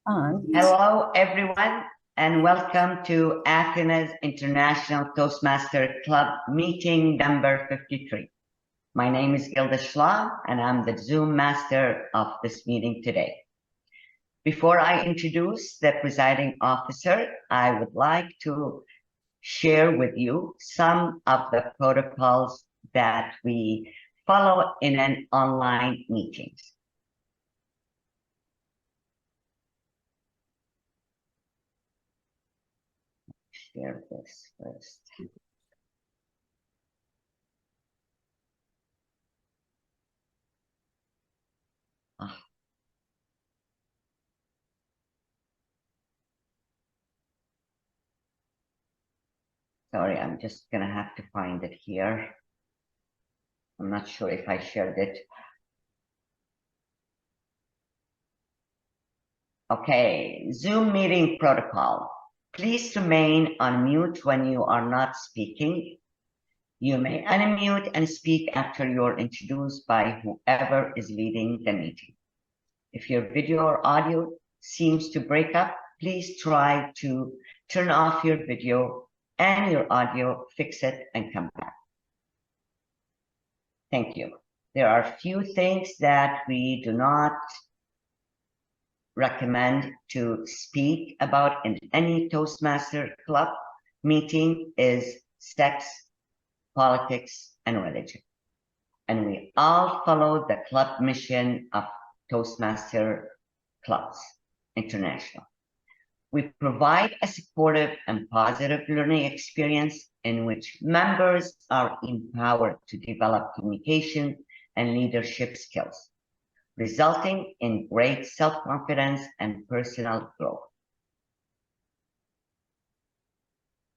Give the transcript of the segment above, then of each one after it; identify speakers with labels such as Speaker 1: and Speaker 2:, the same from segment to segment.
Speaker 1: on.
Speaker 2: Hello, everyone, and welcome to Athena's International Toastmaster Club meeting number 53. My name is Gilda, and I'm the Zoom master of this meeting today. Before I introduce the presiding officer, I would like to share with you some of the protocols that we follow in an online meeting. Share this first. Sorry, I'm just gonna have to find it here. I'm not sure if I shared it. Okay, Zoom meeting protocol. Please remain on mute when you are not speaking. You may unmute and speak after you're introduced by whoever is leading the meeting. If your video or audio seems to break up, please try to turn off your video and your audio, fix it, and come back. Thank you. There are a few things that we do not recommend to speak about in any Toastmaster Club meeting is sex, politics, and religion. And we all follow the club mission of Toastmaster Clubs International. We provide a supportive and positive learning experience in which members are empowered to develop communication and leadership skills, resulting in great self-confidence and personal growth.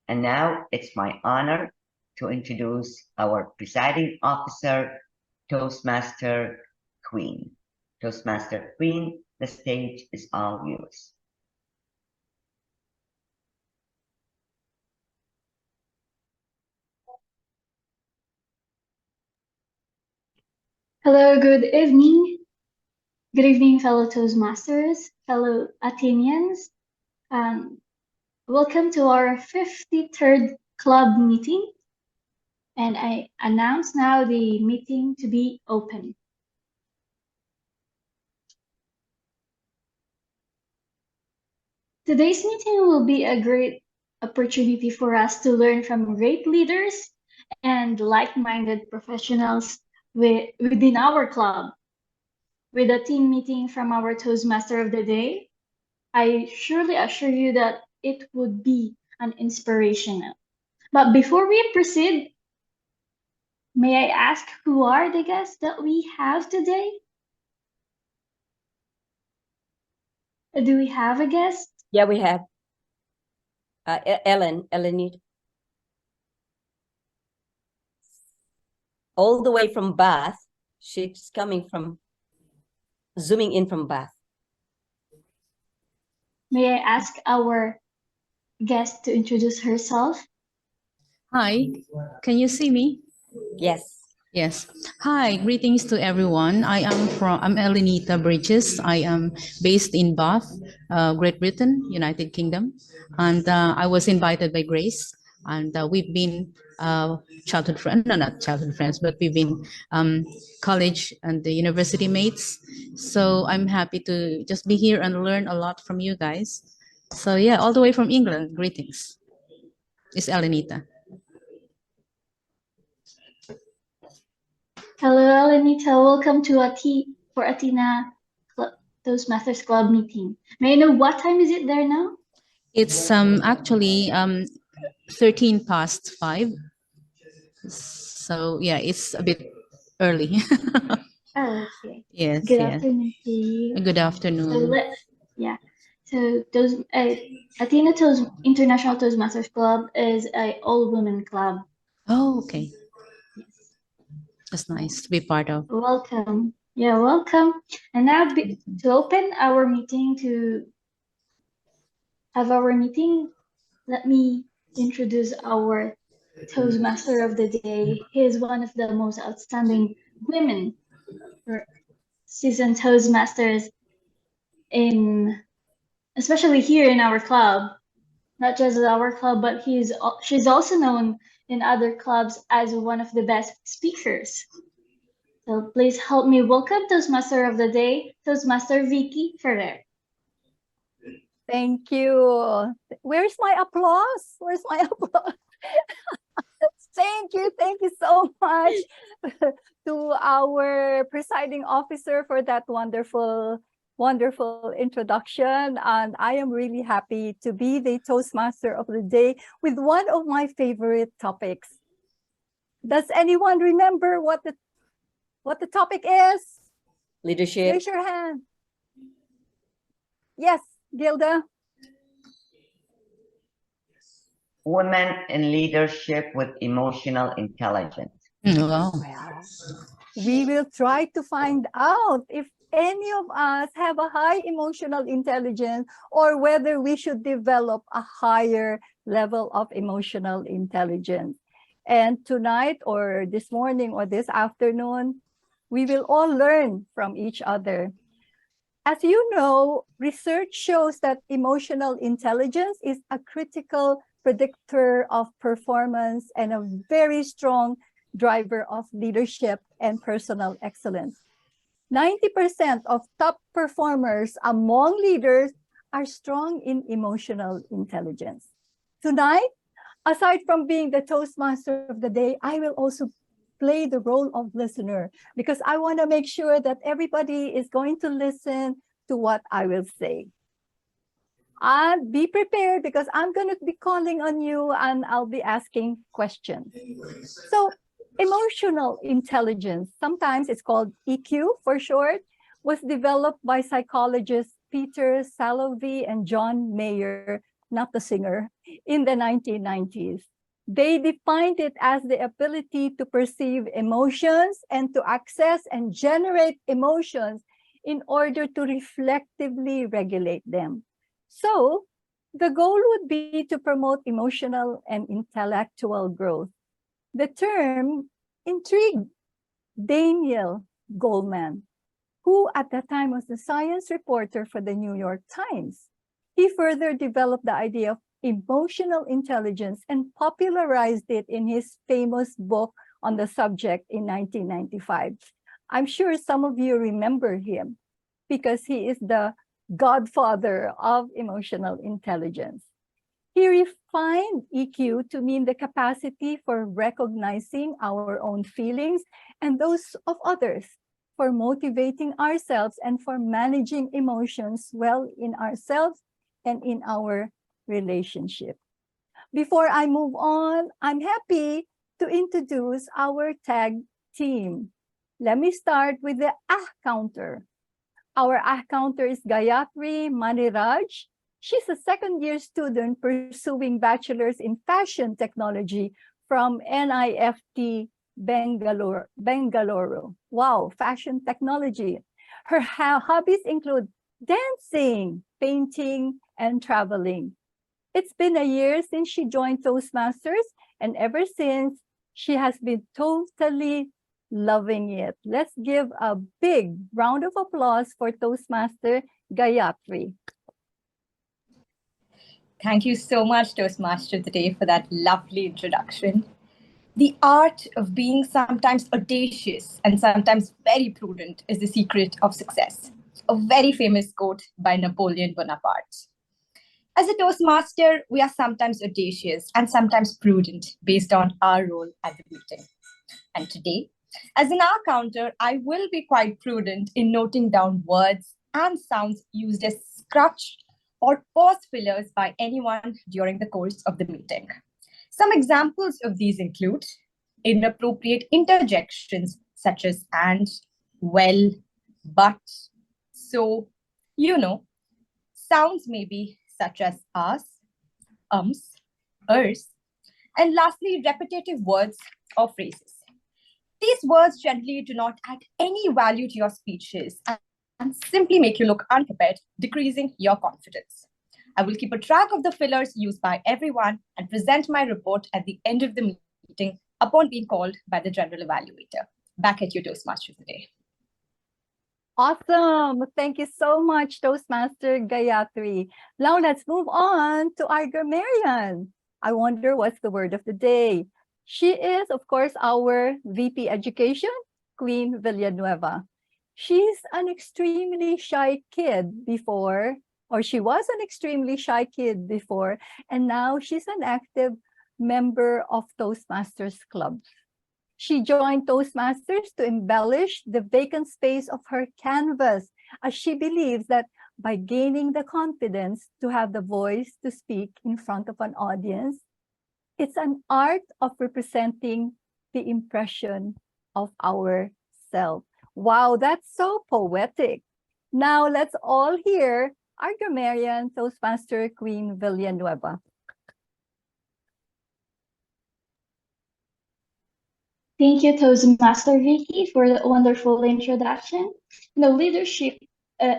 Speaker 2: And now it's my honor to introduce our presiding officer, Toastmaster Queen. Toastmaster Queen, the stage is all yours.
Speaker 3: Hello, good evening. Good evening, fellow Toastmasters, fellow Athenians. Welcome to our 53rd club meeting. And I announce now the meeting to be open. Today's meeting will be a great opportunity for us to learn from great leaders and like-minded professionals within our club. With a team meeting from our Toastmaster of the day, I surely assure you that it would be an inspirational. But before we proceed, may I ask who are the guests that we have today? Do we have a guest?
Speaker 1: Yeah, we have Ellen, all the way from Bath. She's zooming in from Bath.
Speaker 3: May I ask our guest to introduce herself?
Speaker 4: Hi, can you see me?
Speaker 1: Yes.
Speaker 4: Yes. Hi, greetings to everyone. I'm Elenita Bridges. I am based in Bath, Great Britain, United Kingdom. And I was invited by Grace. And we've been childhood friends, no, not childhood friends, but we've been college and the university mates. So I'm happy to just be here and learn a lot from you guys. So yeah, all the way from England, greetings. It's Elenita.
Speaker 3: Hello, Alenita. Welcome to Athena Toastmasters Club meeting. May I know what time is it there now?
Speaker 4: It's actually 13 past 5. So yeah, it's a bit early.
Speaker 3: Oh, okay.
Speaker 4: Yes.
Speaker 3: Good
Speaker 4: yes.
Speaker 3: afternoon to you.
Speaker 4: Good afternoon.
Speaker 3: So Athena International Toastmasters Club is an all-women club.
Speaker 4: Oh, okay.
Speaker 3: Yes.
Speaker 4: That's nice to be part of.
Speaker 3: Welcome. Yeah, welcome. And now to open our meeting, let me introduce our Toastmaster of the day. He is one of the most outstanding women seasoned Toastmasters in especially here in our club. Not just our club, but she's also known in other clubs as one of the best speakers. So please help me welcome Toastmaster of the Day, Toastmaster Vicky Ferrer.
Speaker 5: Thank you. Where's my applause? Where's my applause? Thank you so much to our presiding officer for that wonderful introduction. And I am really happy to be the Toastmaster of the day with one of my favorite topics. Does anyone remember what the topic is?
Speaker 1: Leadership.
Speaker 5: Raise your hand. Yes, Gilda.
Speaker 2: Women in leadership with emotional intelligence.
Speaker 4: Wow.
Speaker 5: Well, we will try to find out if any of us have a high emotional intelligence or whether we should develop a higher level of emotional intelligence. And tonight or this morning or this afternoon, we will all learn from each other. As you know, research shows that emotional intelligence is a critical predictor of performance and a very strong driver of leadership and personal excellence. 90% of top performers among leaders are strong in emotional intelligence. Tonight, aside from being the Toastmaster of the day, I will also play the role of listener because I want to make sure that everybody is going to listen to what I will say. And be prepared because I'm going to be calling on you and I'll be asking questions. So emotional intelligence, sometimes it's called EQ for short, was developed by psychologists Peter Salovey and John Mayer, not the singer, in the 1990s. They defined it as the ability to perceive emotions and to access and generate emotions in order to reflectively regulate them. So the goal would be to promote emotional and intellectual growth. The term intrigued Daniel Goleman, who at that time was the science reporter for the New York Times. He further developed the idea of emotional intelligence and popularized it in his famous book on the subject in 1995. I'm sure some of you remember him because he is the godfather of emotional intelligence. He refined EQ to mean the capacity for recognizing our own feelings and those of others, for motivating ourselves and for managing emotions well in ourselves and in our relationship. Before I move on, I'm happy to introduce our tag team. Let me start with the counter. Our counter is Gayatri Maniraj. She's a second-year student pursuing bachelor's in fashion technology from NIFT Bengaluru. Wow, fashion technology. Her hobbies include dancing, painting, and traveling. It's been a year since she joined Toastmasters, and ever since, she has been totally loving it. Let's give a big round of applause for Toastmaster Gayatri.
Speaker 6: Thank you so much, Toastmaster today, for that lovely introduction. The art of being sometimes audacious and sometimes very prudent is the secret of success. A very famous quote by Napoleon Bonaparte. As a Toastmaster, we are sometimes audacious and sometimes prudent based on our role at the meeting. And today, as an counter, I will be quite prudent in noting down words and sounds used as scratch or pause fillers by anyone during the course of the meeting. Some examples of these include inappropriate interjections such as and, well, but, so, sounds maybe such as us, ers, and lastly, repetitive words or phrases. These words generally do not add any value to your speeches and simply make you look unprepared, decreasing your confidence. I will keep a track of the fillers used by everyone and present my report at the end of the meeting upon being called by the general evaluator. Back at you, Toastmasters today.
Speaker 5: Awesome. Thank you so much, Toastmaster Gayatri. Now let's move on to our grammarian. I wonder what's the word of the day. She is, of course, our VP Education, Queen Villanueva. She's an extremely shy kid before, or she was an extremely shy kid before, and now she's an active member of Toastmasters Club. She joined Toastmasters to embellish the vacant space of her canvas, as she believes that by gaining the confidence to have the voice to speak in front of an audience, it's an art of representing the impression of ourselves. Wow, that's so poetic. Now let's all hear our grammarian, Toastmaster Queen Villanueva.
Speaker 3: Thank you, Toastmaster Vicky, for the wonderful introduction. Leadership,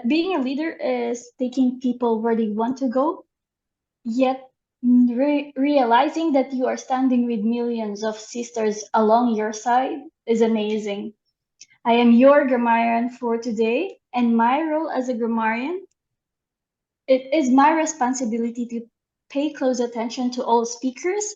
Speaker 3: being a leader is taking people where they want to go, yet realizing that you are standing with millions of sisters along your side is amazing. I am your grammarian for today, and my role as a grammarian, it is my responsibility to pay close attention to all speakers,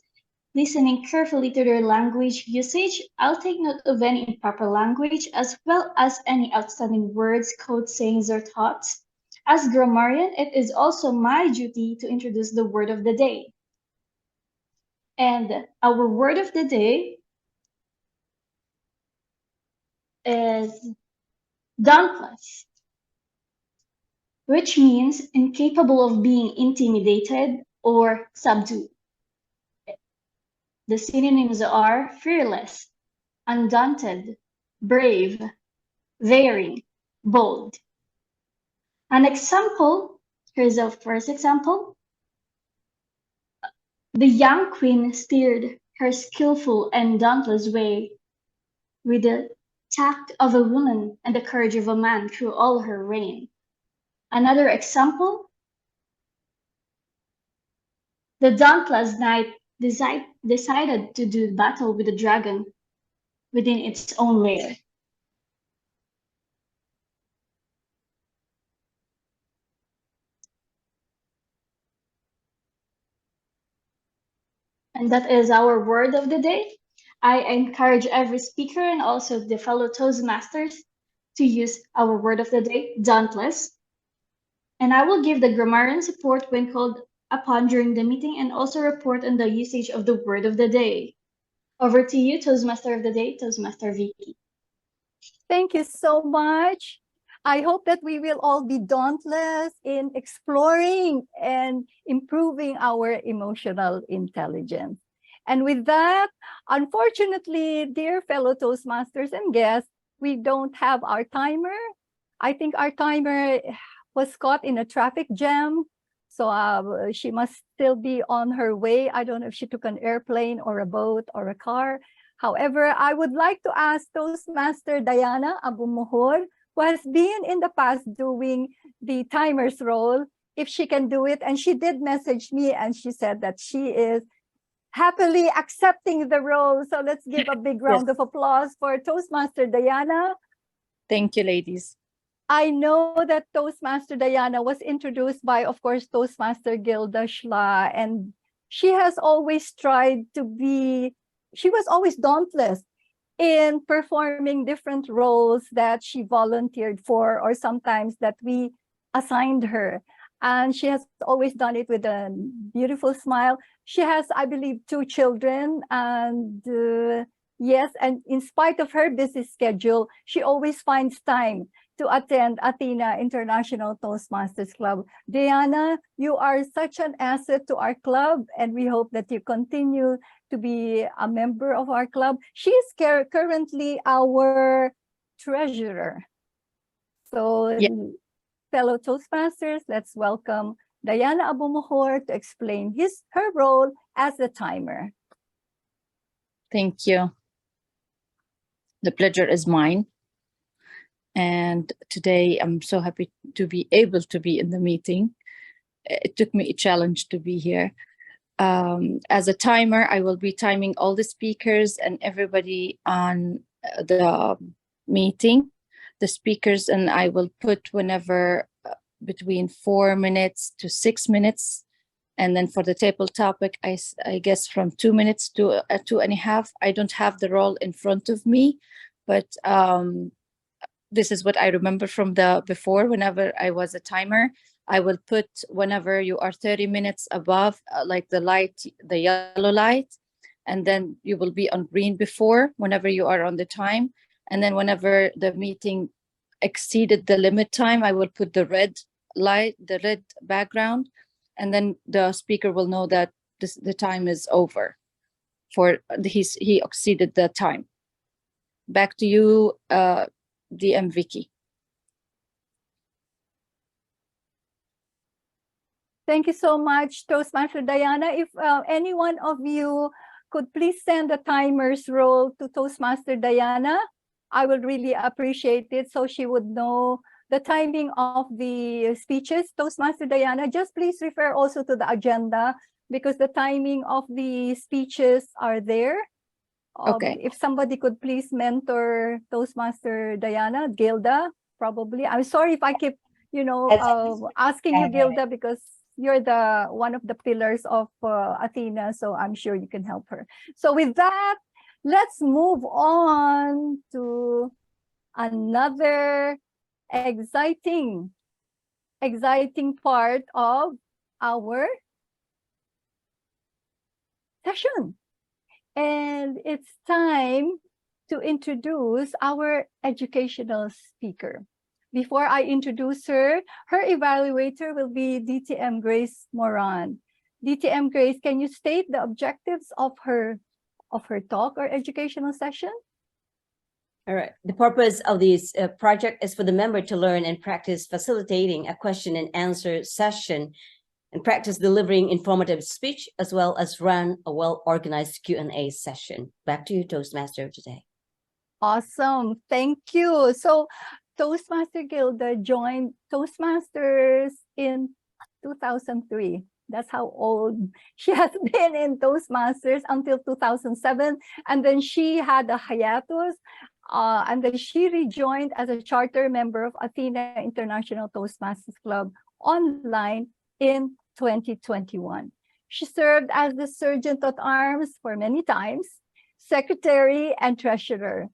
Speaker 3: listening carefully to their language usage. I'll take note of any improper language, as well as any outstanding words, quotes, sayings, or thoughts. As grammarian, it is also my duty to introduce the word of the day. And our word of the day is dauntless, which means incapable of being intimidated or subdued. The synonyms are fearless, undaunted, brave, daring, bold. An example, here's the first example. The young queen steered her skillful and dauntless way with the tact of a woman and the courage of a man through all her reign. Another example, the dauntless knight decided to do battle with the dragon within its own lair. And that is our word of the day. I encourage every speaker and also the fellow Toastmasters to use our word of the day, dauntless. And I will give the grammarian support when called upon during the meeting, and also report on the usage of the word of the day. Over to you, Toastmaster of the day, Toastmaster Vicky.
Speaker 5: Thank you so much. I hope that we will all be dauntless in exploring and improving our emotional intelligence. And with that, unfortunately, dear fellow Toastmasters and guests, we don't have our timer. I think our timer was caught in a traffic jam. So she must still be on her way. I don't know if she took an airplane or a boat or a car. However, I would like to ask Toastmaster Diana Abumuhor, who has been in the past doing the timer's role, if she can do it. And she did message me and she said that she is happily accepting the role. So let's give a big round of applause for Toastmaster Diana.
Speaker 7: Thank you, ladies.
Speaker 5: I know that Toastmaster Diana was introduced by, of course, Toastmaster Gilda Schla, and she has always tried to be, she was always dauntless in performing different roles that she volunteered for, or sometimes that we assigned her. And she has always done it with a beautiful smile. She has, I believe, 2 children, and yes, and in spite of her busy schedule, she always finds time to attend Athena International Toastmasters Club. Diana, you are such an asset to our club, and we hope that you continue to be a member of our club. She is currently our treasurer. So, fellow Toastmasters, let's welcome Diana Abumuhor to explain her role as the timer.
Speaker 7: Thank you. The pleasure is mine. And today I'm so happy to be able to be in the meeting. It took me a challenge to be here. As a timer, I will be timing all the speakers and everybody on the meeting. the speakers, and I will put whenever between 4 minutes to 6 minutes. And then for the table topic, I guess from 2 minutes to 2.5. I don't have the roll in front of me, but this is what I remember from the before. Whenever I was a timer, I will put whenever you are 30 minutes above, like the light, the yellow light, and then you will be on green before, whenever you are on the time. And then whenever the meeting exceeded the limit time, I will put the red light, the red background, and then the speaker will know that the time is over. He exceeded the time. Back to you, DM Vicky.
Speaker 5: Thank you so much, Toastmaster Diana. If any one of you could please send the timer's roll to Toastmaster Diana, I would really appreciate it, so she would know the timing of the speeches. Toastmaster Diana, just please refer also to the agenda, because the timing of the speeches are there.
Speaker 7: Okay.
Speaker 5: If somebody could please mentor Toastmaster Diana, Gilda, probably. I'm sorry if I keep, asking you, Gilda, because you're the one of the pillars of Athena, so I'm sure you can help her. So with that, let's move on to another exciting part of our session. And it's time to introduce our educational speaker. Before I introduce her, her evaluator will be DTM Grace Moran. DTM Grace, can you state the objectives of her talk or educational session?
Speaker 1: All right. The purpose of this project is for the member to learn and practice facilitating a question and answer session and practice delivering informative speech, as well as run a well-organized Q&A session. Back to you, Toastmaster, today.
Speaker 5: Awesome. Thank you. So Toastmaster Gilda joined Toastmasters in 2003. That's how old she has been in Toastmasters, until 2007. And then she had a hiatus. And then she rejoined as a charter member of Athena International Toastmasters Club online in 2021. She served as the Sergeant at Arms for many times, Secretary and Treasurer.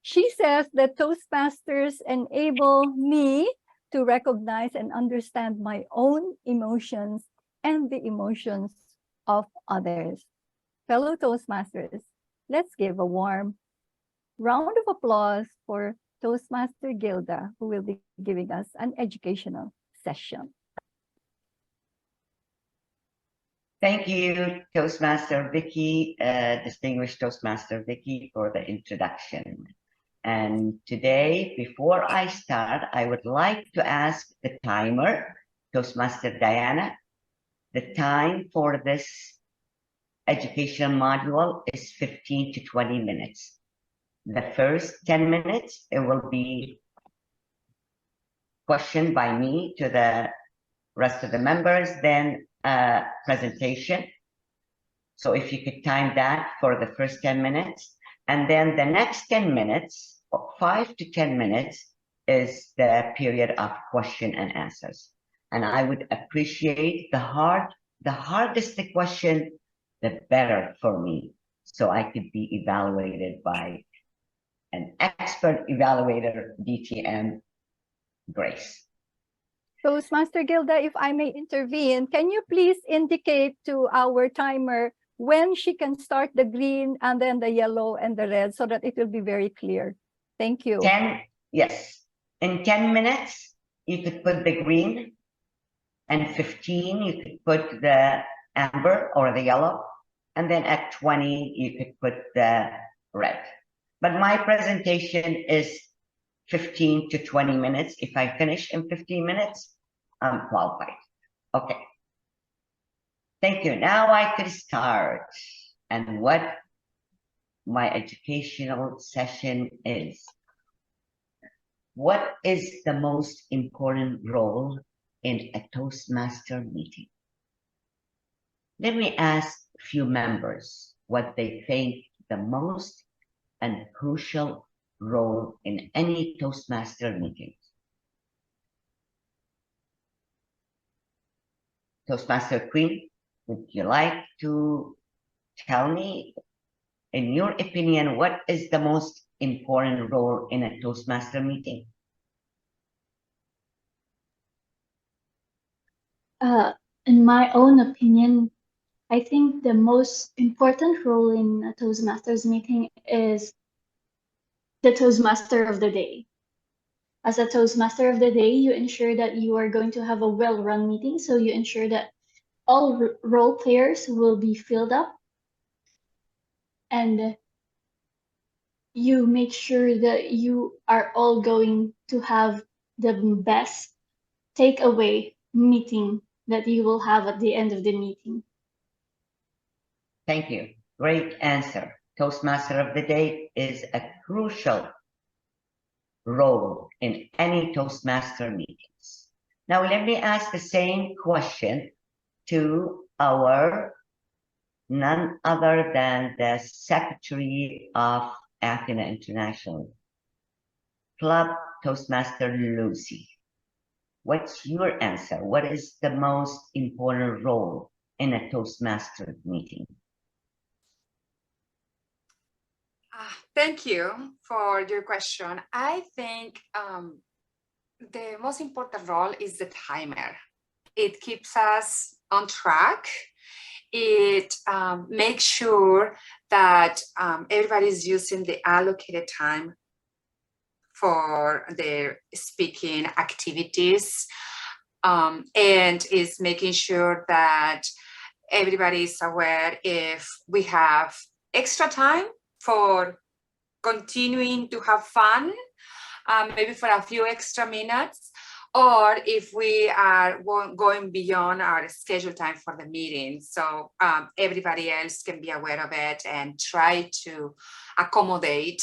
Speaker 5: She says that Toastmasters enable me to recognize and understand my own emotions and the emotions of others. Fellow Toastmasters, let's give a warm round of applause for Toastmaster Gilda, who will be giving us an educational session.
Speaker 2: Thank you, Toastmaster Vicky, distinguished Toastmaster Vicky, for the introduction. And today, before I start, I would like to ask the timer, Toastmaster Diana. The time for this educational module is 15 to 20 minutes. The first 10 minutes, it will be questioned by me to the rest of the members, then presentation. So if you could time that for the first 10 minutes, and then the next 10 minutes, 5 to 10 minutes, is the period of question and answers. And I would appreciate the hardest the question, the better for me, so I could be evaluated by an expert evaluator, DTM Grace.
Speaker 5: Toastmaster Gilda, if I may intervene, can you please indicate to our timer when she can start the green and then the yellow and the red, so that it will be very clear? Thank you.
Speaker 2: Yes. In 10 minutes, you could put the green, and 15, you could put the amber or the yellow, and then at 20, you could put the red. But my presentation is 15 to 20 minutes. If I finish in 15 minutes, I'm qualified. Okay. Thank you. Now I could start. And what my educational session is. What is the most important role in a Toastmaster meeting? Let me ask a few members what they think the most and crucial role in any Toastmaster meeting? Toastmaster Queen, would you like to tell me, in your opinion, what is the most important role in a Toastmaster meeting?
Speaker 3: In my own opinion, I think the most important role in a Toastmasters meeting is the Toastmaster of the day. As a Toastmaster of the day, you ensure that you are going to have a well-run meeting, so you ensure that all role players will be filled up, and you make sure that you are all going to have the best takeaway meeting that you will have at the end of the meeting.
Speaker 2: Thank you. Great answer. Toastmaster of the Day is a crucial role in any Toastmaster meetings. Now, let me ask the same question to our none other than the Secretary of Athena International Club, Toastmaster Lucy. What's your answer? What is the most important role in a Toastmaster meeting?
Speaker 8: Thank you for your question. I think the most important role is the timer. It keeps us on track. It makes sure that everybody's using the allocated time for their speaking activities, and is making sure that everybody is aware if we have extra time for continuing to have fun, maybe for a few extra minutes, or if we are going beyond our scheduled time for the meeting. So everybody else can be aware of it and try to accommodate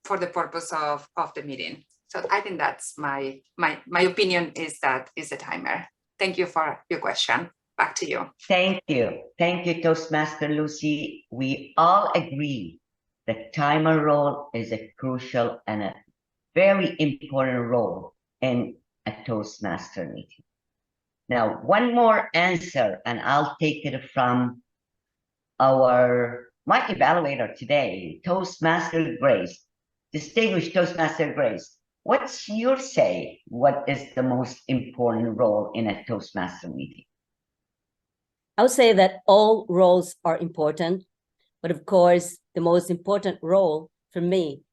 Speaker 8: for the purpose of the meeting. So I think that's my opinion, is that is the timer. Thank you for your question. Back to you.
Speaker 2: Thank you. Thank you, Toastmaster Lucy. We all agree the timer role is a crucial and a very important role in a Toastmaster meeting. Now, one more answer, and I'll take it from my evaluator today, Toastmaster Grace. Distinguished Toastmaster Grace, what's your say? What is the most important role in a Toastmaster meeting?
Speaker 1: I would say that all roles are important, but of course, the most important role for me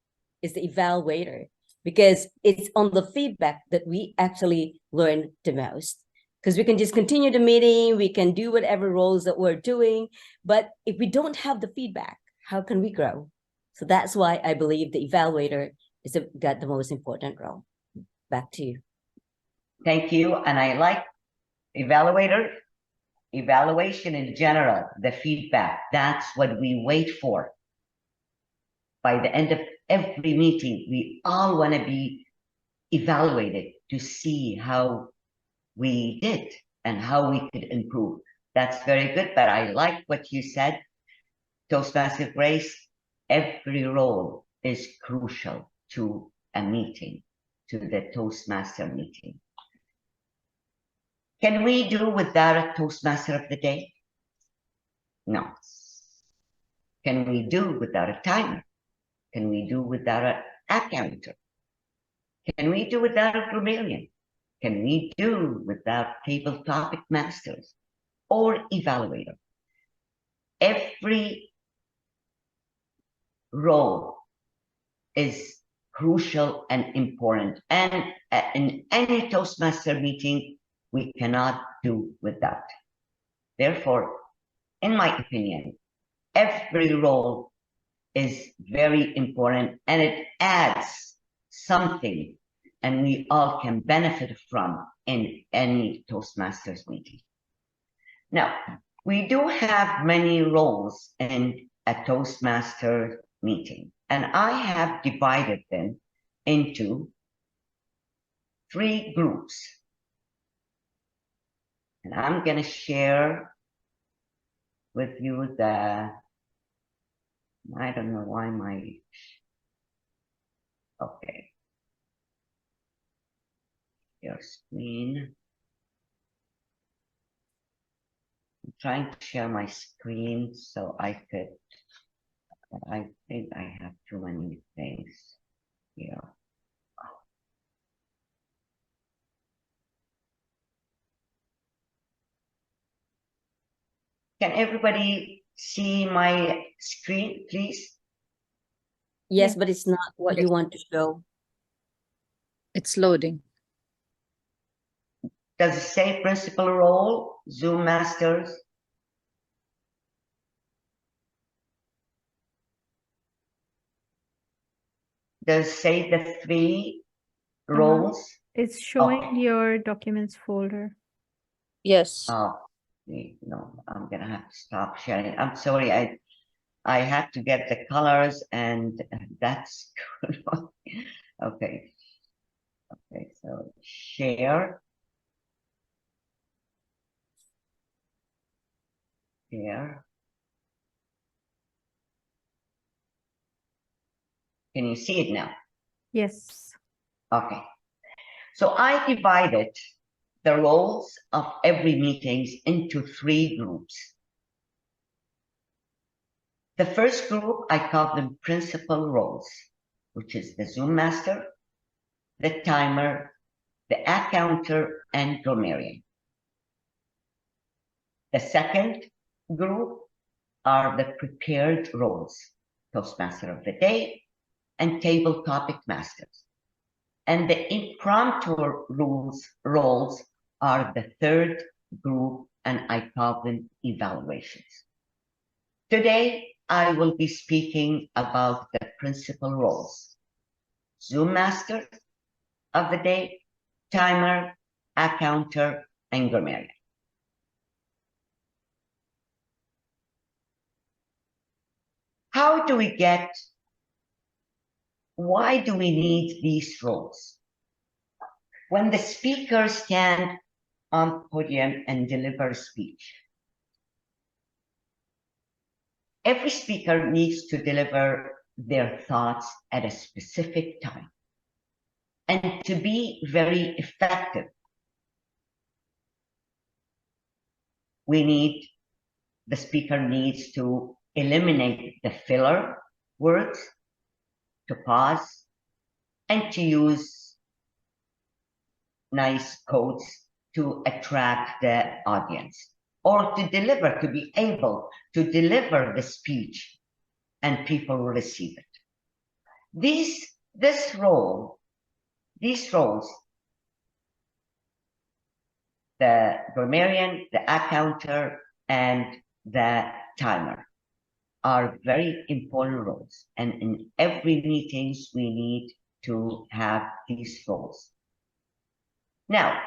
Speaker 1: is the evaluator, because it's on the feedback that we actually learn the most. Because we can just continue the meeting, we can do whatever roles that we're doing, but if we don't have the feedback, how can we grow? So that's why I believe the evaluator got the most important role. Back to you.
Speaker 2: Thank you. And I like evaluation in general, the feedback. That's what we wait for. By the end of every meeting, we all want to be evaluated to see how we did and how we could improve. That's very good, but I like what you said, Toastmaster Grace. Every role is crucial to a meeting, to the Toastmaster meeting. Can we do without a Toastmaster of the Day? No. Can we do without a timer? Can we do without an accountant? Can we do without a grammarian? Can we do without table topic masters or evaluator? Every role is crucial and important. And in any Toastmaster meeting, we cannot do without. Therefore, in my opinion, every role is very important and it adds something and we all can benefit from in any Toastmasters meeting. Now, we do have many roles in a Toastmaster meeting, and I have divided them into 3 groups. And I'm going to share with you I don't know why Okay. Your screen. I'm trying to share my screen so I could, I think I have too many things here. Can everybody see my screen, please?
Speaker 1: Yes, but it's not what you want to show.
Speaker 7: It's loading.
Speaker 2: Does it say principal role, Zoom masters? Does it say the three roles?
Speaker 9: It's showing
Speaker 2: Okay.
Speaker 9: your documents folder.
Speaker 7: Yes.
Speaker 2: Oh, no, I'm gonna have to stop sharing. I'm sorry, I had to get the colors and that's good. Okay. Okay, so share. Share. Can you see it now?
Speaker 9: Yes.
Speaker 2: Okay. So I divided the roles of every meetings into 3 groups. The first group, I call them principal roles, which is the Zoom master, the timer, the accounter, and grammarian. The second group are the prepared roles, Toastmaster of the day and table topic masters. And the impromptu roles are the third group, and I call them evaluations. Today, I will be speaking about the principal roles: Zoom master of the day, timer, accounter, and grammarian. How do we get, why do we need these roles? When the speakers stand on podium and deliver a speech, every speaker needs to deliver their thoughts at a specific time. And to be very effective, the speaker needs to eliminate the filler words, to pause, and to use nice quotes to attract the audience, or to be able to deliver the speech and people will receive it. These roles, the grammarian, the accounter, and the timer, are very important roles. And in every meetings, we need to have these roles. Now,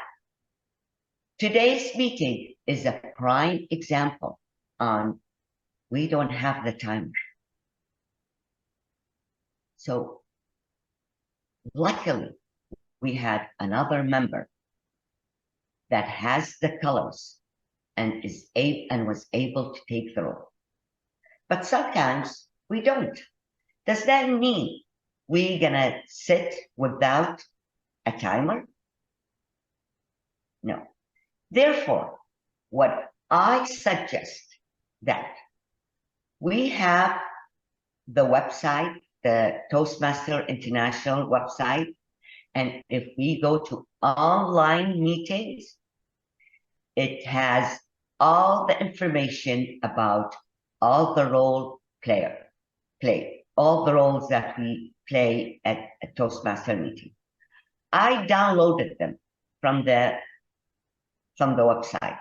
Speaker 2: today's meeting is a prime example on we don't have the timer. So luckily, we had another member that has the colors and was able to take the role. But sometimes we don't. Does that mean we're gonna sit without a timer? No. Therefore, what I suggest that we have the website, the Toastmaster International website, and if we go to online meetings, it has all the information about all the role all the roles that we play at a Toastmaster meeting. I downloaded them from the website,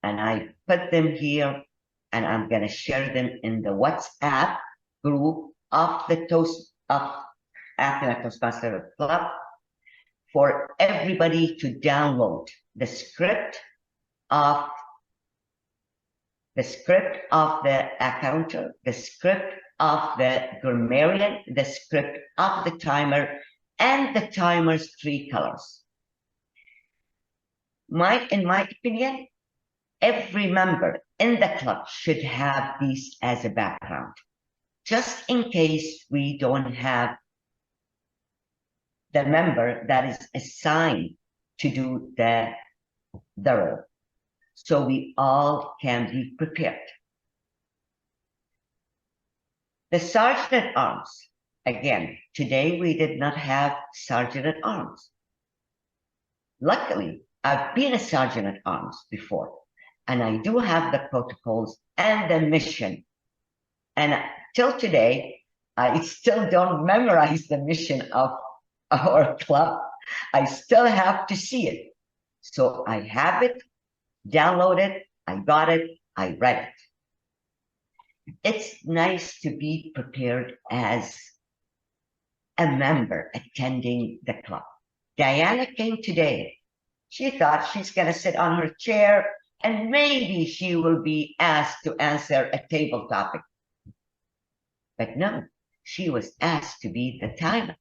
Speaker 2: and I put them here, and I'm going to share them in the WhatsApp group of the Athena Toastmaster Club for everybody to download the script of the accounter, the script of the grammarian, the script of the timer, and the timer's 3 colors. In my opinion, every member in the club should have these as a background, just in case we don't have the member that is assigned to do the role, so we all can be prepared. The sergeant at arms, again, today we did not have sergeant at arms. Luckily, I've been a sergeant at arms before, and I do have the protocols and the mission. And till today, I still don't memorize the mission of our club. I still have to see it. So I have it, download it, I got it, I read it. It's nice to be prepared as a member attending the club. Diana came today. She thought she's going to sit on her chair and maybe she will be asked to answer a table topic. But no, she was asked to be the timer.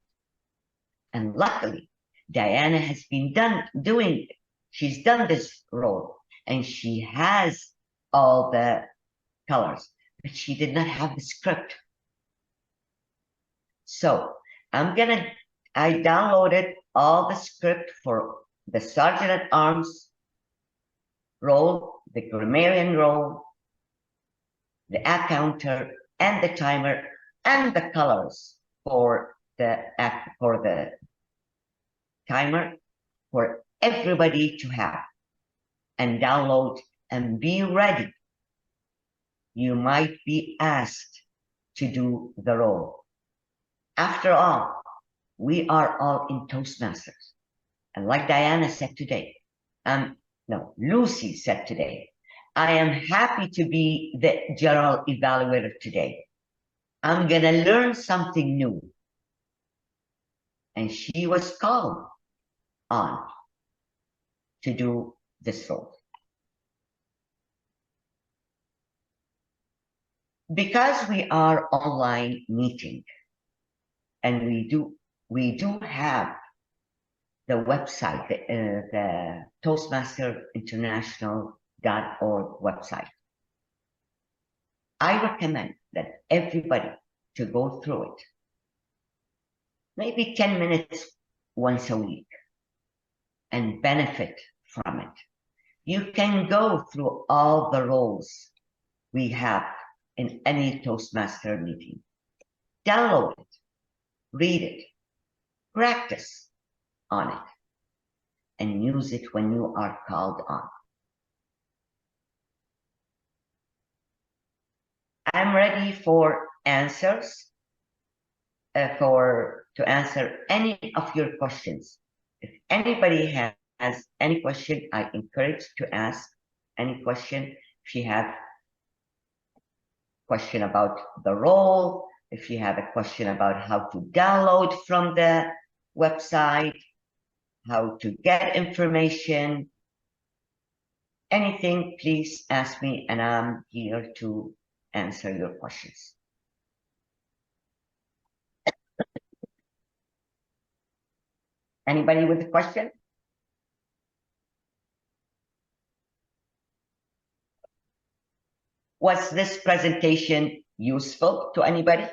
Speaker 2: And luckily, Diana has been doing it. She's done this role and she has all the colors, but she did not have the script. So I downloaded all the script for the sergeant at arms role, the grammarian role, the accounter, and the timer, and the colors for the timer for everybody to have and download and be ready. You might be asked to do the role. After all, we are all in Toastmasters. And like Diana said today, Lucy said today, I am happy to be the general evaluator today. I'm gonna learn something new. And she was called on to do this role. Because we are online meeting, and we do have the website, the ToastmasterInternational.org website. I recommend that everybody to go through it. Maybe 10 minutes once a week and benefit from it. You can go through all the roles we have in any Toastmaster meeting. Download it, read it, practice on it, and use it when you are called on. I'm ready for answers, to answer any of your questions. If anybody has any question, I encourage to ask any question. If you have a question about the role, if you have a question about how to download from the website, how to get information, anything, please ask me and I'm here to answer your questions. Anybody with a question? Was this presentation useful to anybody?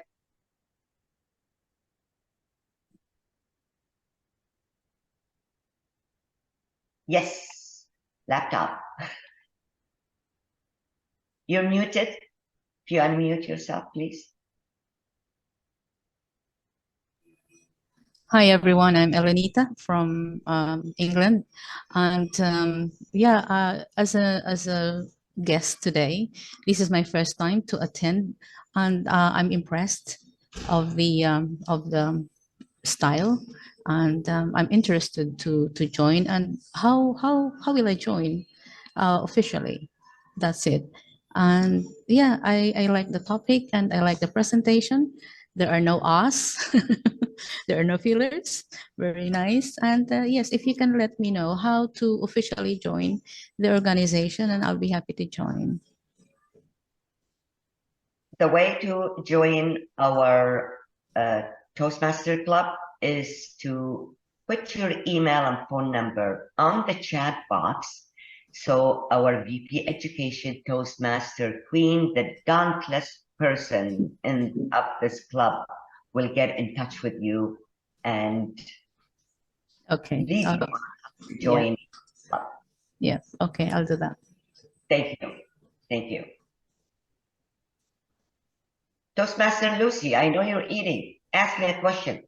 Speaker 2: Yes, laptop. You're muted. If you unmute yourself, please.
Speaker 4: Hi everyone, I'm Elenita from England, and as a guest today, this is my first time to attend, and I'm impressed of the style, and I'm interested to join. And how will I join officially? That's it. And yeah, I like the topic and I like the presentation. There are no us. There are no fillers. Very nice. And yes, if you can let me know how to officially join the organization, and I'll be happy to join.
Speaker 2: The way to join our Toastmaster Club is to put your email and phone number on the chat box. So our VP Education Toastmaster Queen, the dauntless person of this club, will get in touch with you and
Speaker 4: Okay.
Speaker 2: Please
Speaker 4: Uh,
Speaker 2: join.
Speaker 4: yeah. Okay, I'll do that.
Speaker 2: Thank you. Thank you. Toastmaster Lucy, I know you're eating. Ask me a question.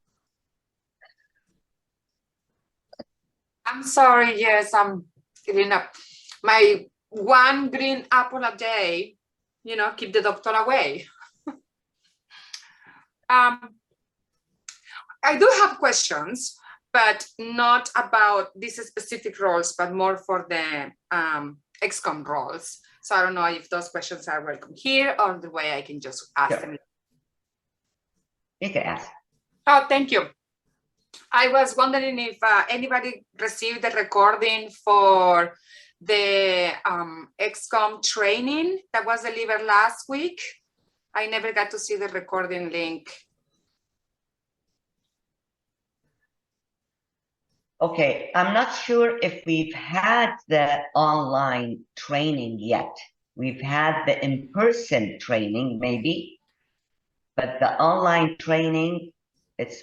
Speaker 8: I'm sorry, yes, I'm eating up my one green apple a day, you know, keep the doctor away. I do have questions, but not about these specific roles, but more for the XCOM roles. So I don't know if those questions are welcome here or the way I can just ask them.
Speaker 2: You can ask.
Speaker 8: Oh, thank you. I was wondering if anybody received the recording for the XCOM training that was delivered last week. I never got to see the recording link.
Speaker 2: Okay, I'm not sure if we've had the online training yet. We've had the in-person training, maybe, but the online training, it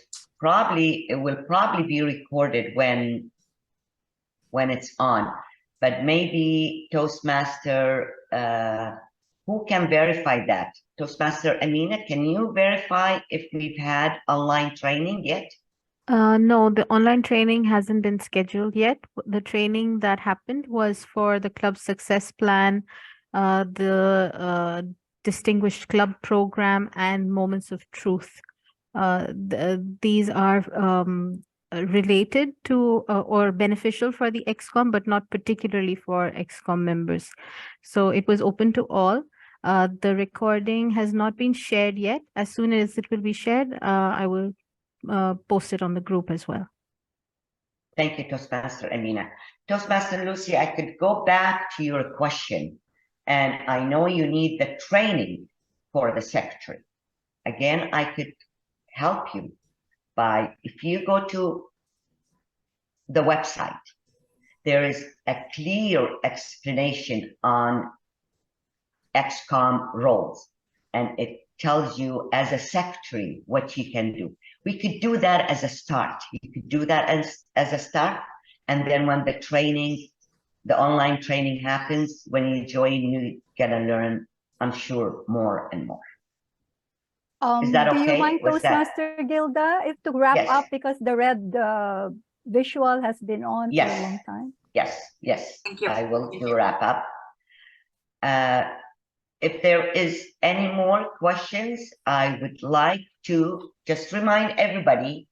Speaker 2: will probably be recorded when it's on. But maybe Toastmaster, who can verify that? Toastmaster Amina, can you verify if we've had online training yet?
Speaker 9: No, the online training hasn't been scheduled yet. The training that happened was for the club success plan, the distinguished club program, and moments of truth. These are related to or beneficial for the XCOM, but not particularly for XCOM members. So it was open to all. The recording has not been shared yet. As soon as it will be shared, I will post it on the group as well.
Speaker 2: Thank you, Toastmaster Amina. Toastmaster Lucy, I could go back to your question, and I know you need the training for the secretary. Again, I could help you by, if you go to the website, there is a clear explanation on XCOM roles, and it tells you as a secretary what you can do. We could do that as a start. You could do that as a start, and then when the training, the online training happens, when you join, you're gonna learn, I'm sure, more and more. Is that okay?
Speaker 5: Do you mind,
Speaker 2: Was that-
Speaker 5: Toastmaster Gilda, if to wrap
Speaker 2: Yes.
Speaker 5: up, because the red visual has been on for a
Speaker 2: Yes.
Speaker 5: long time?
Speaker 2: Yes.
Speaker 8: Thank you.
Speaker 2: I will
Speaker 8: Thank
Speaker 2: to
Speaker 8: you.
Speaker 2: wrap up. If there is any more questions, I would like to just remind everybody,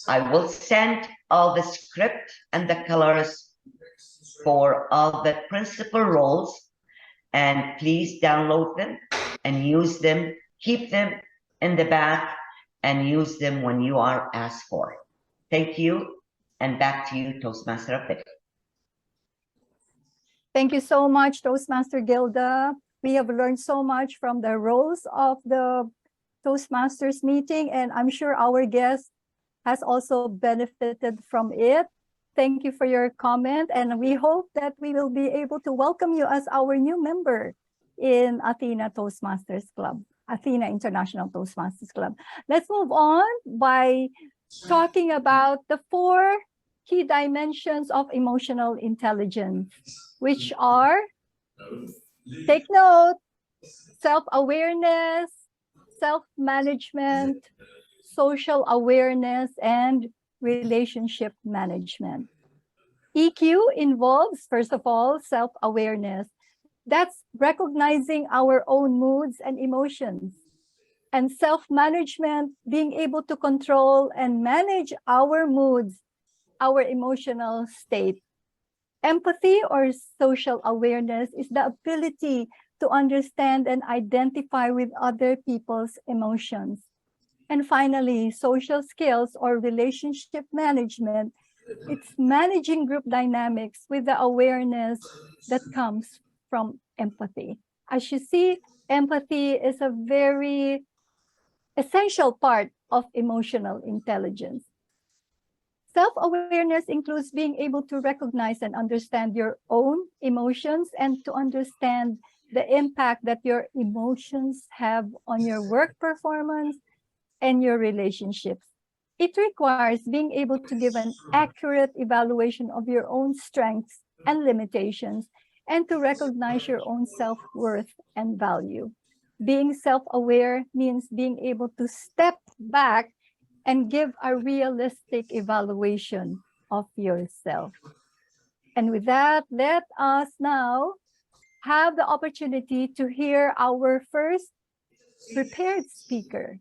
Speaker 2: I will send all the script and the colors for all the principal roles, and please download them and use them, keep them in the back and use them when you are asked for. Thank you, and back to you, Toastmaster of the Day.
Speaker 5: Thank you so much, Toastmaster Gilda. We have learned so much from the roles of the Toastmasters meeting, and I'm sure our guest has also benefited from it. Thank you for your comment, and we hope that we will be able to welcome you as our new member in Athena Toastmasters Club, Athena International Toastmasters Club. Let's move on by talking about the 4 key dimensions of emotional intelligence, which are, take note, self-awareness, self-management, social awareness, and relationship management. EQ involves, first of all, self-awareness. That's recognizing our own moods and emotions. And self-management, being able to control and manage our moods, our emotional state. Empathy or social awareness is the ability to understand and identify with other people's emotions. And finally, social skills or relationship management, it's managing group dynamics with the awareness that comes from empathy. As you see, empathy is a very essential part of emotional intelligence. Self-awareness includes being able to recognize and understand your own emotions and to understand the impact that your emotions have on your work performance and your relationships. It requires being able to give an accurate evaluation of your own strengths and limitations and to recognize your own self-worth and value. Being self-aware means being able to step back and give a realistic evaluation of yourself. And with that, let us now have the opportunity to hear our first prepared speaker.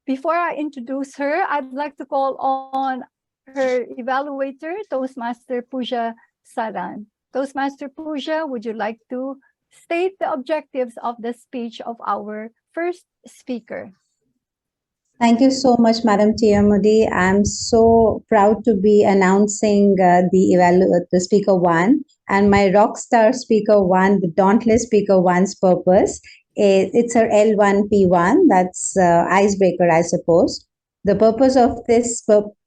Speaker 5: Before I introduce her, I'd like to call on her evaluator, Toastmaster Pooja Saran. Toastmaster Pooja, would you like to state the objectives of the speech of our first speaker?
Speaker 10: Thank you so much, Madam TMOD. I'm so proud to be announcing the speaker one, and my rock star speaker one, the dauntless speaker one's purpose. It's her L1P1, that's icebreaker, I suppose. The purpose of this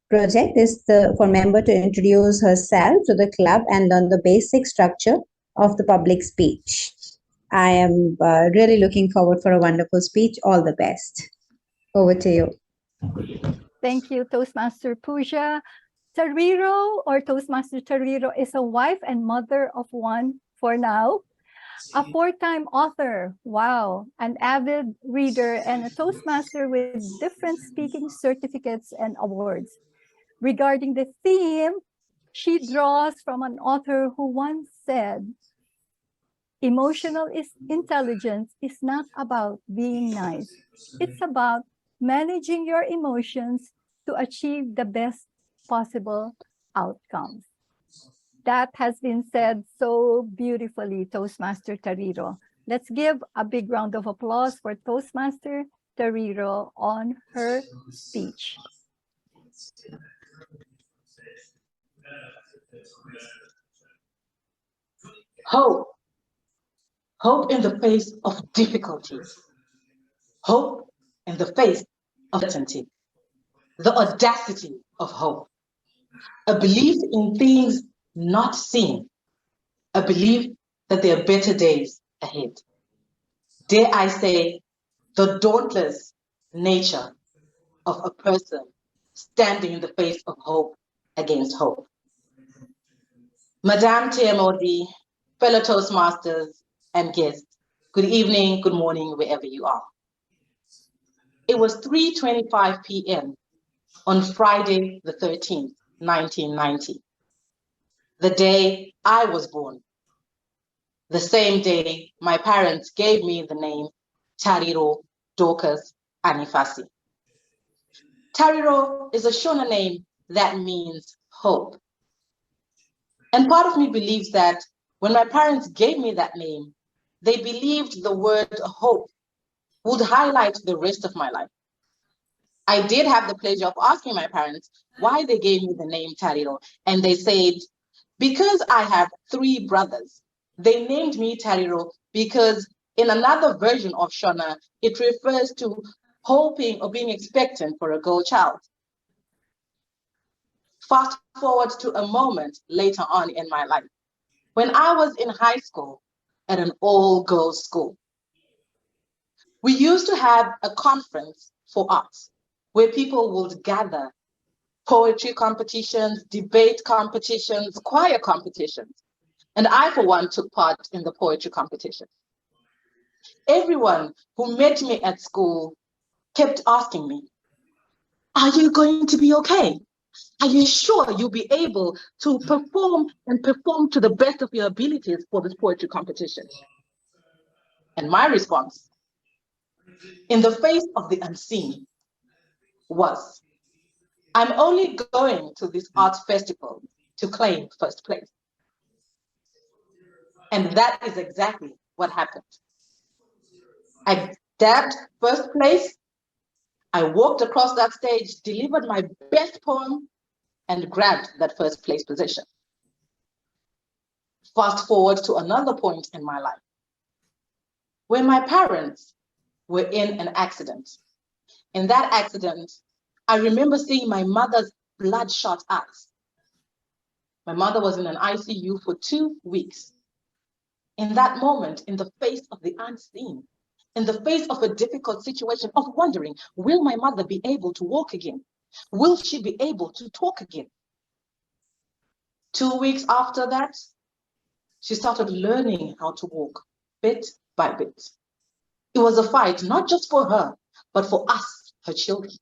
Speaker 10: project is for member to introduce herself to the club and learn the basic structure of the public speech. I am really looking forward for a wonderful speech. All the best. Over to you.
Speaker 5: Thank you, Toastmaster Pooja. Tariro, or Toastmaster Tariro, is a wife and mother of one for now, a four-time author, wow, an avid reader, and a Toastmaster with different speaking certificates and awards. Regarding the theme, she draws from an author who once said, "Emotional intelligence is not about being nice. It's about managing your emotions to achieve the best possible outcomes." That has been said so beautifully, Toastmaster Tariro. Let's give a big round of applause for Toastmaster Tariro on her speech.
Speaker 11: Hope. Hope in the face of difficulties. Hope in the face of uncertainty. The audacity of hope. A belief in things not seen. A belief that there are better days ahead. Dare I say, the dauntless nature of a person standing in the face of hope against hope. Madame TMOD, fellow Toastmasters and guests, good evening, good morning, wherever you are. It was 3:25 p.m. on Friday the 13th, 1990, the day I was born, the same day my parents gave me the name Tariro Dorcas Anifasi. Tariro is a Shona name that means hope. And part of me believes that when my parents gave me that name, they believed the word hope would highlight the rest of my life. I did have the pleasure of asking my parents why they gave me the name Tariro, and they said, because I have 3 brothers, they named me Tariro because in another version of Shona, it refers to hoping or being expectant for a girl child. Fast forward to a moment later on in my life, when I was in high school at an all-girls school. We used to have a conference for arts where people would gather, poetry competitions, debate competitions, choir competitions. And I, for one, took part in the poetry competition. Everyone who met me at school kept asking me, are you going to be okay? Are you sure you'll be able to perform to the best of your abilities for this poetry competition? And my response, in the face of the unseen, was, I'm only going to this art festival to claim first place. And that is exactly what happened. I dabbed first place. I walked across that stage, delivered my best poem, and grabbed that first place position. Fast forward to another point in my life, when my parents were in an accident. In that accident, I remember seeing my mother's bloodshot eyes. My mother was in an ICU for 2 weeks. In that moment, in the face of the unseen, in the face of a difficult situation, of wondering, will my mother be able to walk again? Will she be able to talk again? 2 weeks after that, she started learning how to walk bit by bit. It was a fight, not just for her, but for us, her children.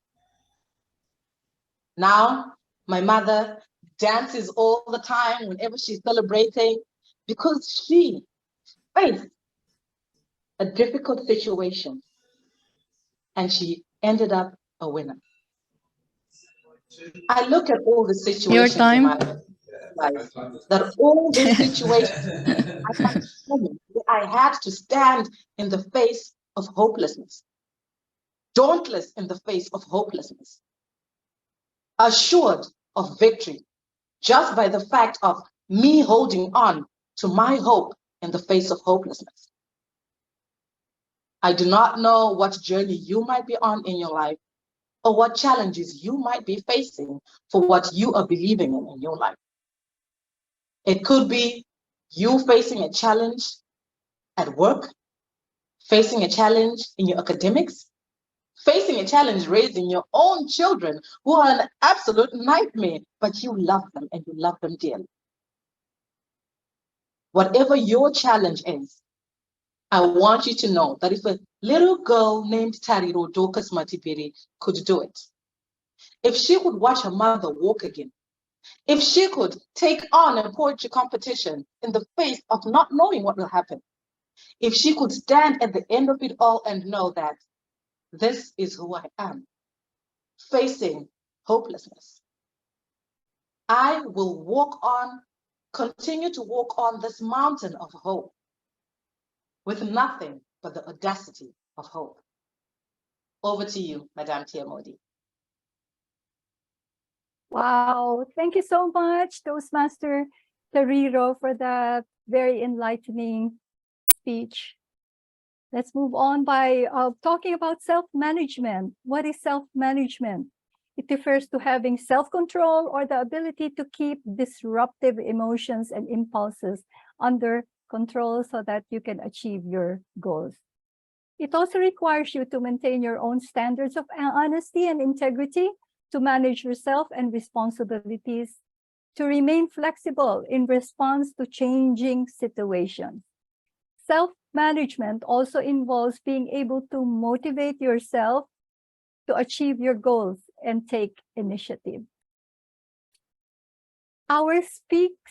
Speaker 11: Now, my mother dances all the time whenever she's celebrating because she faced a difficult situation and she ended up a winner. I look at all the situations in my life, that all the situations I had to stand in the face of hopelessness, dauntless in the face of hopelessness, assured of victory just by the fact of me holding on to my hope in the face of hopelessness. I do not know what journey you might be on in your life or what challenges you might be facing for what you are believing in your life. It could be you facing a challenge at work, facing a challenge in your academics, facing a challenge raising your own children who are an absolute nightmare, but you love them and you love them dearly. Whatever your challenge is, I want you to know that if a little girl named Tariro Dorcas Matibiri could do it, if she could watch her mother walk again, if she could take on a poetry competition in the face of not knowing what will happen, if she could stand at the end of it all and know that this is who I am, facing hopelessness, I will walk on, continue to walk on this mountain of hope with nothing but the audacity of hope. Over to you, Madame TMOD.
Speaker 5: Wow, thank you so much, Toastmaster Tariro, for that very enlightening speech. Let's move on by talking about self-management. What is self-management? It refers to having self-control or the ability to keep disruptive emotions and impulses under control so that you can achieve your goals. It also requires you to maintain your own standards of honesty and integrity, to manage yourself and responsibilities, to remain flexible in response to changing situations. Self-management also involves being able to motivate yourself to achieve your goals and take initiative. Our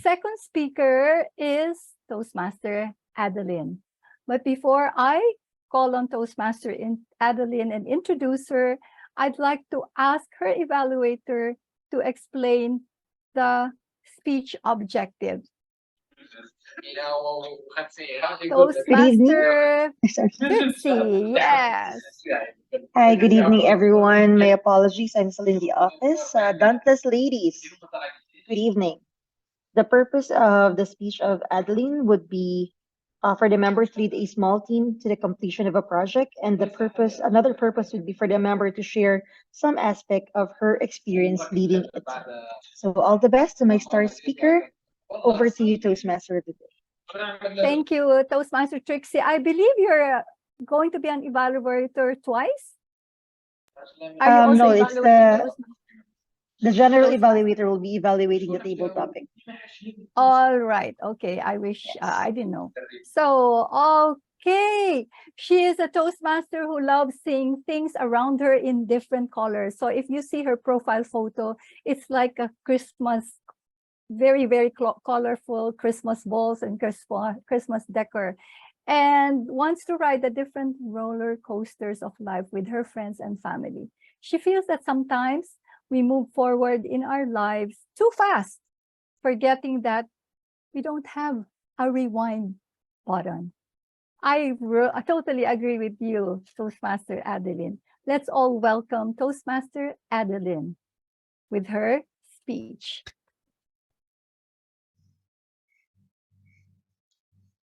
Speaker 5: second speaker is Toastmaster Addalin. But before I call on Toastmaster Addalin and introduce her, I'd like to ask her evaluator to explain the speech objectives. Toastmaster Trixie, yes.
Speaker 12: Hi, good evening, everyone. My apologies, I'm still in the office. Dauntless ladies, good evening. The purpose of the speech of Adeline would be for the members to lead a small team to the completion of a project, and another purpose would be for the member to share some aspect of her experience leading it. So all the best to my star speaker. Over to you, Toastmaster of the day.
Speaker 5: Thank you, Toastmaster Trixie. I believe you're going to be an evaluator twice. Are you also
Speaker 12: no, it's
Speaker 5: evaluating
Speaker 12: the general evaluator will be evaluating the table topic.
Speaker 5: All right. Okay. I wish I didn't know. So, okay. She is a Toastmaster who loves seeing things around her in different colors. So if you see her profile photo, it's like a Christmas, very, very colorful Christmas balls and Christmas decor, and wants to ride the different roller coasters of life with her friends and family. She feels that sometimes we move forward in our lives too fast, forgetting that we don't have a rewind button. I totally agree with you, Toastmaster Addalin. Let's all welcome Toastmaster Addalin with her speech.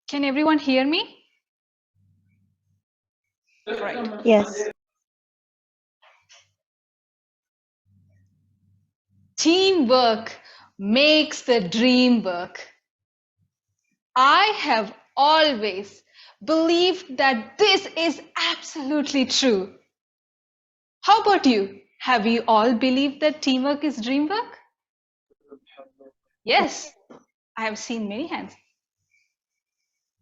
Speaker 13: Can everyone hear me? Right.
Speaker 12: Yes.
Speaker 13: Teamwork makes the dream work. I have always believed that this is absolutely true. How about you? Have you all believed that teamwork is dream work? Yes, I have seen many hands.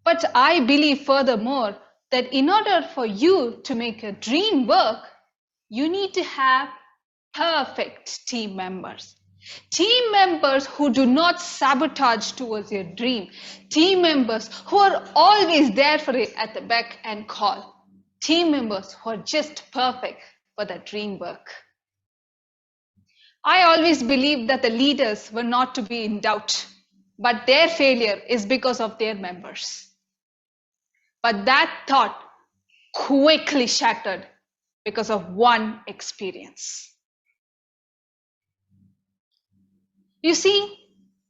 Speaker 13: But I believe furthermore that in order for you to make a dream work, you need to have perfect team members. Team members who do not sabotage towards your dream. Team members who are always there for it at the beck and call. Team members who are just perfect for that dream work. I always believed that the leaders were not to be in doubt, but their failure is because of their members. But that thought quickly shattered because of one experience. You see,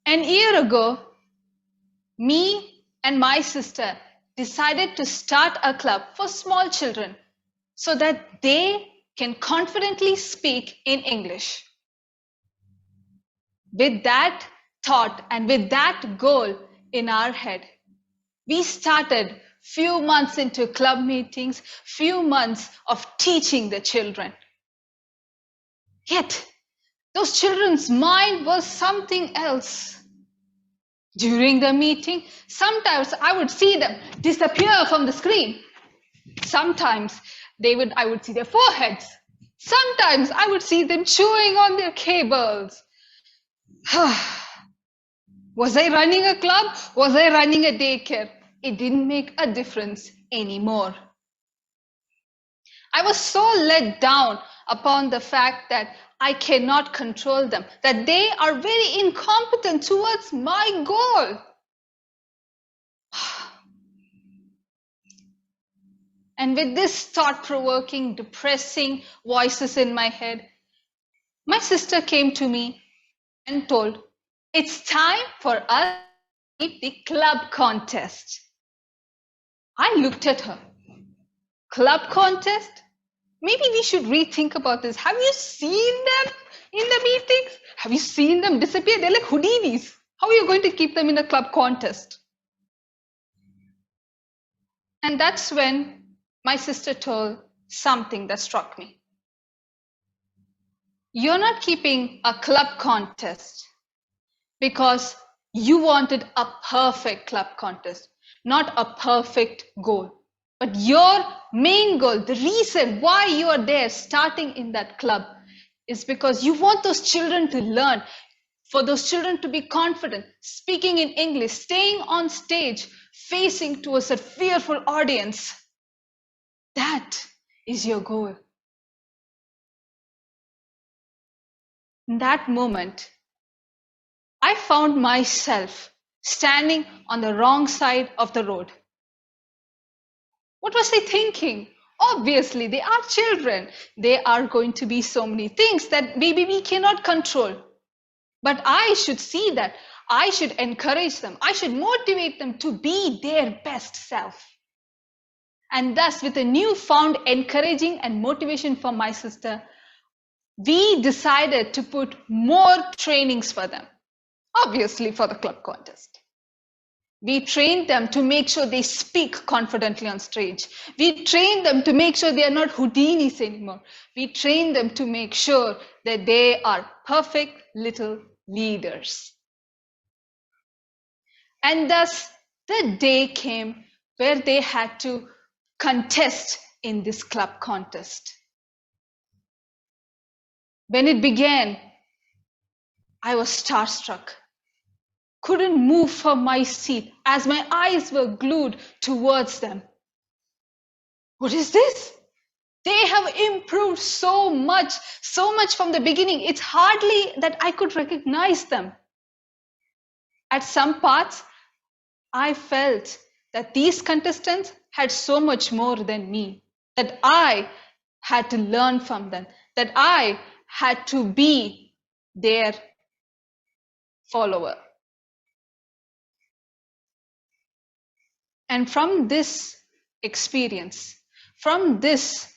Speaker 13: an year ago, me and my sister decided to start a club for small children so that they can confidently speak in English. With that thought and with that goal in our head, we started few months into club meetings, few months of teaching the children. Yet, those children's mind was something else. During the meeting, sometimes I would see them disappear from the screen. Sometimes I would see their foreheads. Sometimes I would see them chewing on their cables. Was I running a club? Was I running a daycare? It didn't make a difference anymore. I was so let down upon the fact that I cannot control them, that they are very incompetent towards my goal. And with this thought-provoking, depressing voices in my head, my sister came to me and told, it's time for us to keep the club contest. I looked at her. Club contest? Maybe we should rethink about this. Have you seen them in the meetings? Have you seen them disappear? They're like Houdinis. How are you going to keep them in a club contest? And that's when my sister told something that struck me. You're not keeping a club contest because you wanted a perfect club contest, not a perfect goal. But your main goal, the reason why you are there starting in that club is because you want those children to learn, for those children to be confident, speaking in English, staying on stage, facing towards a fearful audience. That is your goal. In that moment, I found myself standing on the wrong side of the road. What was I thinking? Obviously, they are children. There are going to be so many things that maybe we cannot control. But I should see that. I should encourage them. I should motivate them to be their best self. And thus, with a newfound encouraging and motivation from my sister, we decided to put more trainings for them. Obviously, for the club contest. We trained them to make sure they speak confidently on stage. We trained them to make sure they are not Houdinis anymore. We trained them to make sure that they are perfect little leaders. And thus, the day came where they had to contest in this club contest. When it began, I was starstruck. Couldn't move from my seat as my eyes were glued towards them. What is this? They have improved so much from the beginning. It's hardly that I could recognize them. At some parts, I felt that these contestants had so much more than me, that I had to learn from them, that I had to be their follower. And from this experience, from this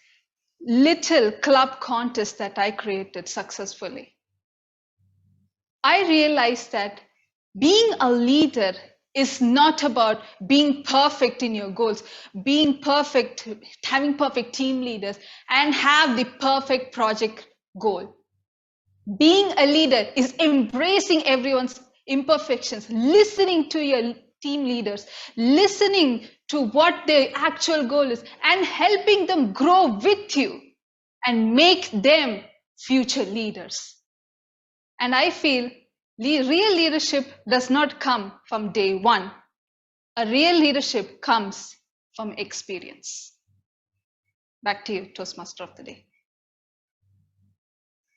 Speaker 13: little club contest that I created successfully, I realized that being a leader is not about being perfect in your goals, being perfect, having perfect team leaders, and have the perfect project goal. Being a leader is embracing everyone's imperfections, listening to your team leaders, listening to what their actual goal is, and helping them grow with you and make them future leaders. And I feel real leadership does not come from day one. A real leadership comes from experience. Back to you, Toastmaster of the Day.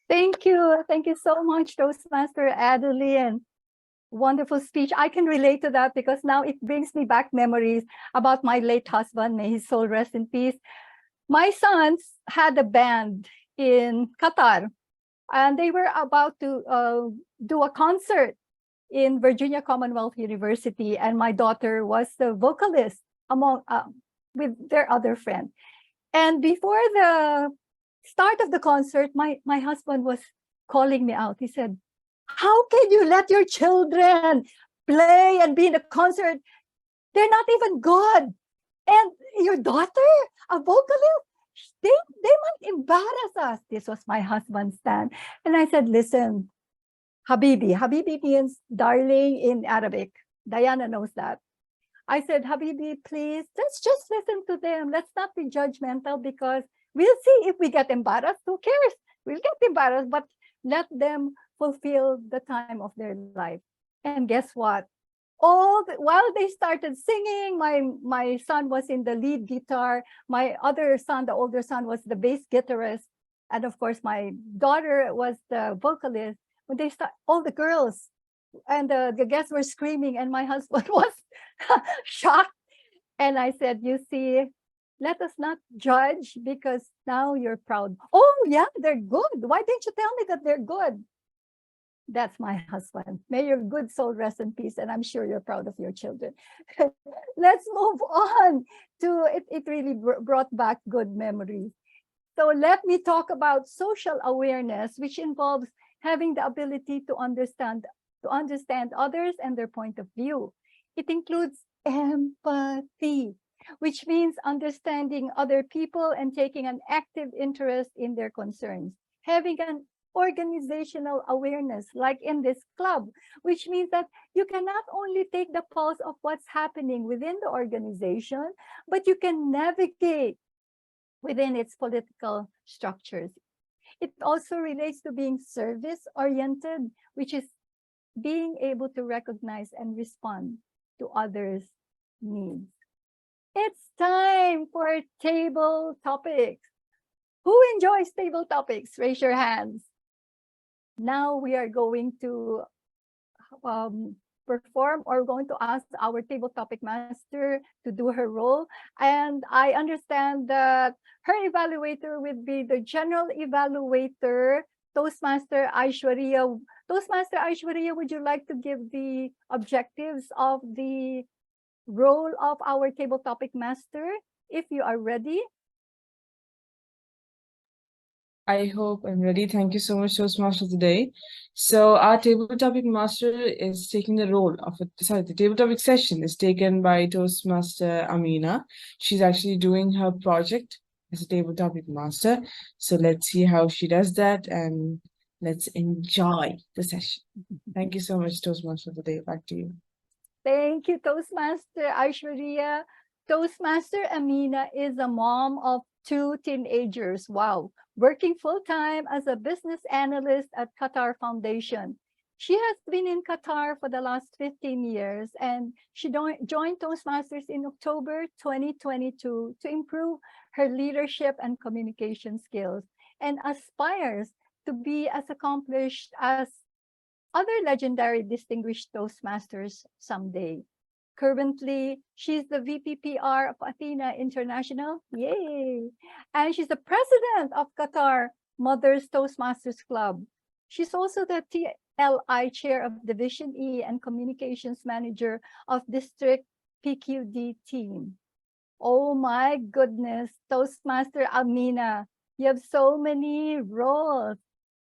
Speaker 5: Thank you. Thank you so much, Toastmaster Addalin. Wonderful speech. I can relate to that because now it brings me back memories about my late husband. May his soul rest in peace. My sons had a band in Qatar, and they were about to do a concert in Virginia Commonwealth University, and my daughter was the vocalist among with their other friend. And before the start of the concert, my husband was calling me out. He said, "How can you let your children play and be in a concert? They're not even good. And your daughter, a vocalist, they might embarrass us." This was my husband's stand. And I said, "Listen, Habibi." Habibi means darling in Arabic. Diana knows that. I said, "Habibi, please, let's just listen to them. Let's not be judgmental because we'll see if we get embarrassed. Who cares? We'll get embarrassed, but let them fulfill the time of their life." And guess what? While they started singing, my son was in the lead guitar. My other son, the older son, was the bass guitarist. And of course, my daughter was the vocalist. When they start, all the girls and the guests were screaming, and my husband was shocked. And I said, "You see, let us not judge because now you're proud." "Oh yeah, they're good. Why didn't you tell me that they're good?" That's my husband. May your good soul rest in peace. And I'm sure you're proud of your children. Let's move on to it. It really brought back good memories. So let me talk about social awareness, which involves having the ability to understand others and their point of view. It includes empathy, which means understanding other people and taking an active interest in their concerns. Having an organizational awareness, like in this club, which means that you can not only take the pulse of what's happening within the organization, but you can navigate within its political structures. It also relates to being service-oriented, which is being able to recognize and respond to others' needs. It's time for table topics. Who enjoys table topics? Raise your hands. Now we are going to perform or going to ask our table topic master to do her role. And I understand that her evaluator would be the general evaluator, Toastmaster Aishwarya. Toastmaster Aishwarya, would you like to give the objectives of the role of our table topic master, if you are ready?
Speaker 14: I hope I'm ready. Thank you so much, Toastmaster today. So our table topic master is taking the role of the table topic session is taken by Toastmaster Amina. She's actually doing her project as a table topic master. So let's see how she does that and let's enjoy the session. Thank you so much, Toastmaster today. Back to you.
Speaker 5: Thank you, Toastmaster Aishwarya. Toastmaster Amina is a mom of 2 teenagers. Wow. Working full-time as a business analyst at Qatar Foundation. She has been in Qatar for the last 15 years, and she joined Toastmasters in October 2022 to improve her leadership and communication skills, and aspires to be as accomplished as other legendary distinguished Toastmasters someday. Currently, she's the VP/PR of Athena International. Yay! And she's the president of Qatar Mothers Toastmasters Club. She's also the TLI chair of Division E and communications manager of District PQD team. Oh my goodness, Toastmaster Amina, you have so many roles.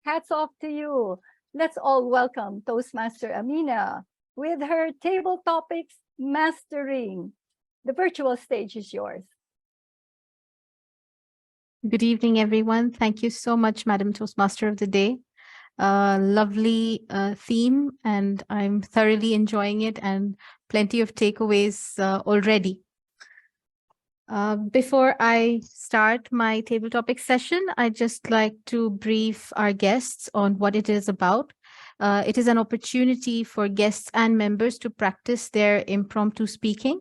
Speaker 5: Hats off to you. Let's all welcome Toastmaster Amina. with her table topics mastering. The virtual stage is yours.
Speaker 9: Good evening, everyone. Thank you so much, Madam Toastmaster of the Day. Lovely theme, and I'm thoroughly enjoying it, and plenty of takeaways already. Before I start my table topic session, I'd just like to brief our guests on what it is about. It is an opportunity for guests and members to practice their impromptu speaking.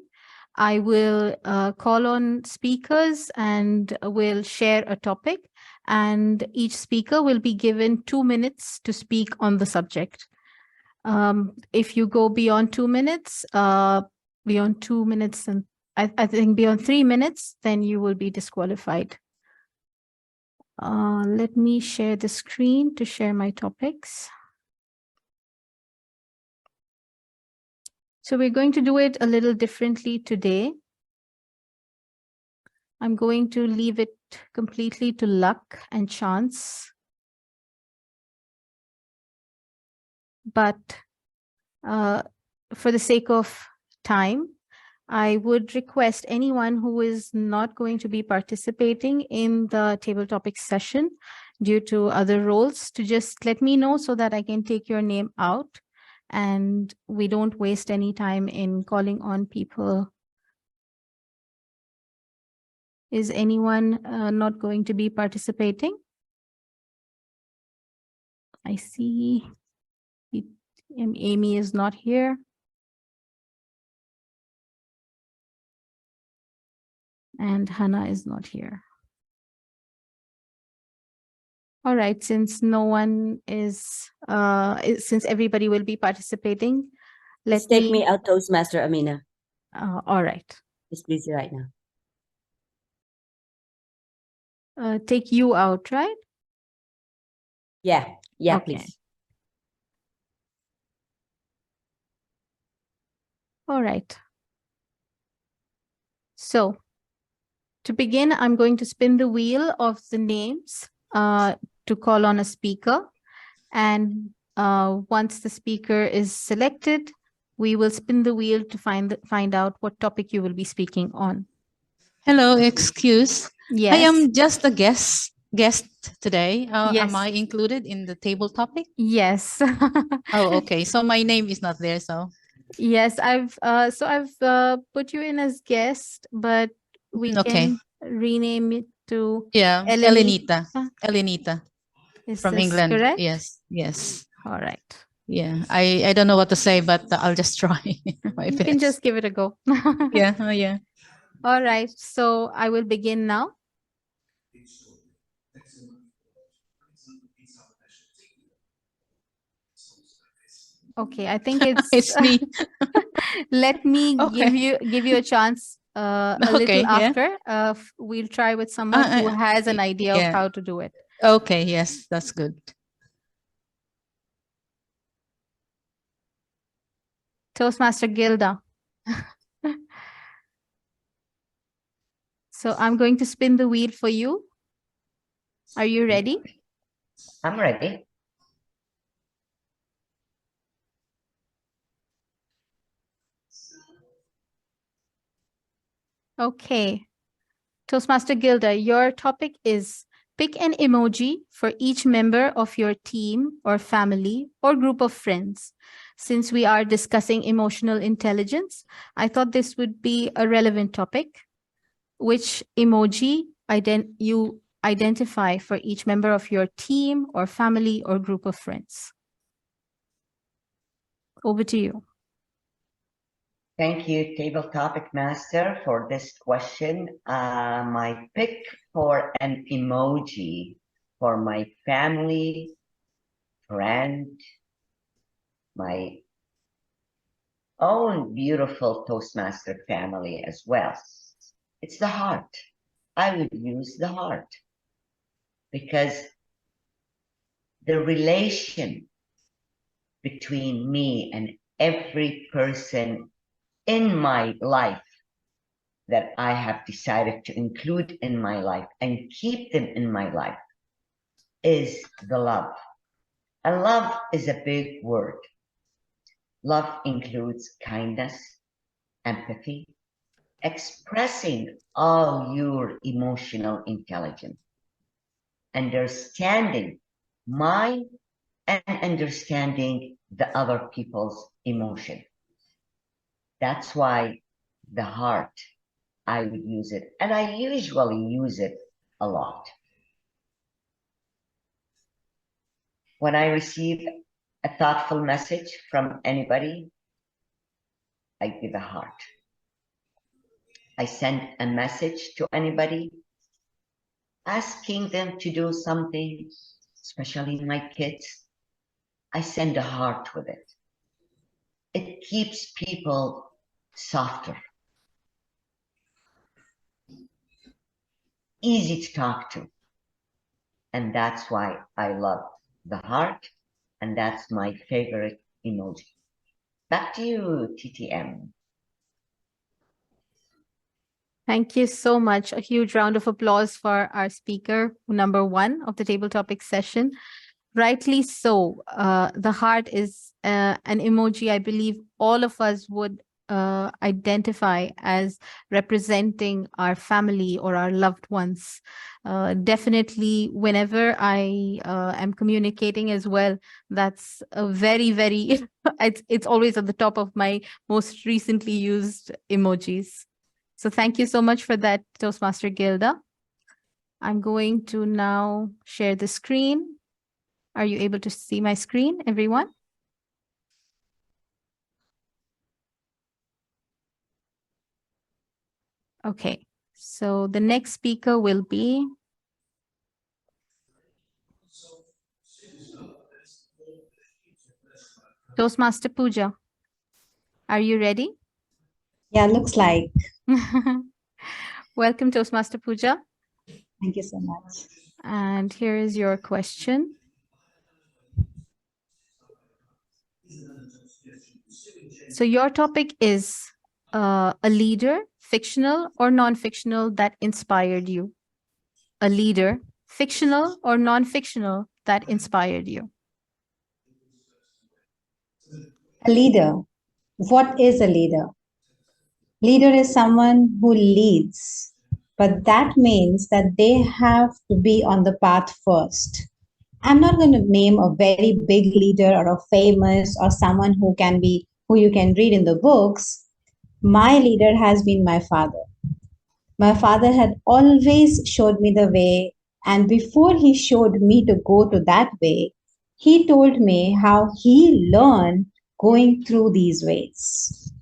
Speaker 9: I will call on speakers and will share a topic, and each speaker will be given 2 minutes to speak on the subject. If you go beyond 2 minutes, beyond 2 minutes, and I think beyond 3 minutes, then you will be disqualified. Let me share the screen to share my topics. So we're going to do it a little differently today. I'm going to leave it completely to luck and chance. But for the sake of time, I would request anyone who is not going to be participating in the table topic session due to other roles to just let me know so that I can take your name out and we don't waste any time in calling on people. Is anyone not going to be participating? I see Amy is not here. And Hannah is not here. All right, since no one is, since everybody will be participating, let's
Speaker 1: take me out, Toastmaster Amina.
Speaker 9: All right.
Speaker 1: It's busy right now.
Speaker 9: Take you out, right?
Speaker 1: Yeah,
Speaker 9: Okay.
Speaker 1: please.
Speaker 9: All right. So to begin, I'm going to spin the wheel of the names to call on a speaker. And once the speaker is selected, we will spin the wheel to find out what topic you will be speaking on.
Speaker 4: Hello, excuse.
Speaker 9: Yes.
Speaker 4: I am just a guest today.
Speaker 9: Yes.
Speaker 4: Am I included in the table topic?
Speaker 9: Yes.
Speaker 4: Oh, okay. So my name is not there, so.
Speaker 9: Yes, I've put you in as guest, but we can rename it to
Speaker 4: Elenita. Elenita.
Speaker 9: Is
Speaker 4: from
Speaker 9: this
Speaker 4: England.
Speaker 9: correct?
Speaker 4: Yes.
Speaker 9: All right.
Speaker 4: Yeah, I don't know what to say, but I'll just try my
Speaker 9: You
Speaker 4: best.
Speaker 9: can just give it a go.
Speaker 4: Yeah.
Speaker 9: All right. So I will begin now. Okay, I think
Speaker 4: It's me.
Speaker 9: Let me
Speaker 4: Okay.
Speaker 9: give you a chance a
Speaker 4: Okay,
Speaker 9: little
Speaker 4: yeah.
Speaker 9: after. We'll try with someone who has an idea of
Speaker 4: yeah.
Speaker 9: how to do it.
Speaker 4: Okay, yes, that's good.
Speaker 9: Toastmaster Gilda. So I'm going to spin the wheel for you. Are you ready?
Speaker 2: I'm ready.
Speaker 9: Okay. Toastmaster Gilda, your topic is pick an emoji for each member of your team or family or group of friends. Since we are discussing emotional intelligence, I thought this would be a relevant topic. Which emoji you identify for each member of your team or family or group of friends? Over to you.
Speaker 2: Thank you, Table Topic Master, for this question. My pick for an emoji for my family, friend, my own beautiful Toastmaster family as well. It's the heart. I would use the heart because the relation between me and every person in my life that I have decided to include in my life and keep them in my life is the love. And love is a big word. Love includes kindness, empathy, expressing all your emotional intelligence, understanding mine, and understanding the other people's emotion. That's why the heart, I would use it, and I usually use it a lot. When I receive a thoughtful message from anybody, I give a heart. I send a message to anybody, asking them to do something, especially my kids. I send a heart with it. It keeps people softer, easy to talk to. And that's why I love the heart, and that's my favorite emoji. Back to you, TTM.
Speaker 9: Thank you so much. A huge round of applause for our speaker, number 1 of the table topic session. Rightly so. The heart is an emoji I believe all of us would identify as representing our family or our loved ones. Definitely, whenever I am communicating as well, that's a very, very, it's always at the top of my most recently used emojis. So thank you so much for that, Toastmaster Gilda. I'm going to now share the screen. Are you able to see my screen, everyone? Okay, so the next speaker will be Toastmaster Pooja. Are you ready?
Speaker 10: Yeah, looks like.
Speaker 9: Welcome, Toastmaster Pooja.
Speaker 10: Thank you so much.
Speaker 9: And here is your question. So your topic is a leader, fictional or non-fictional, that inspired you. A leader, fictional or non-fictional, that inspired you.
Speaker 10: A leader. What is a leader? Leader is someone who leads, but that means that they have to be on the path first. I'm not going to name a very big leader or a famous or someone who you can read in the books. My leader has been my father. My father had always showed me the way, and before he showed me to go to that way, he told me how he learned going through these ways.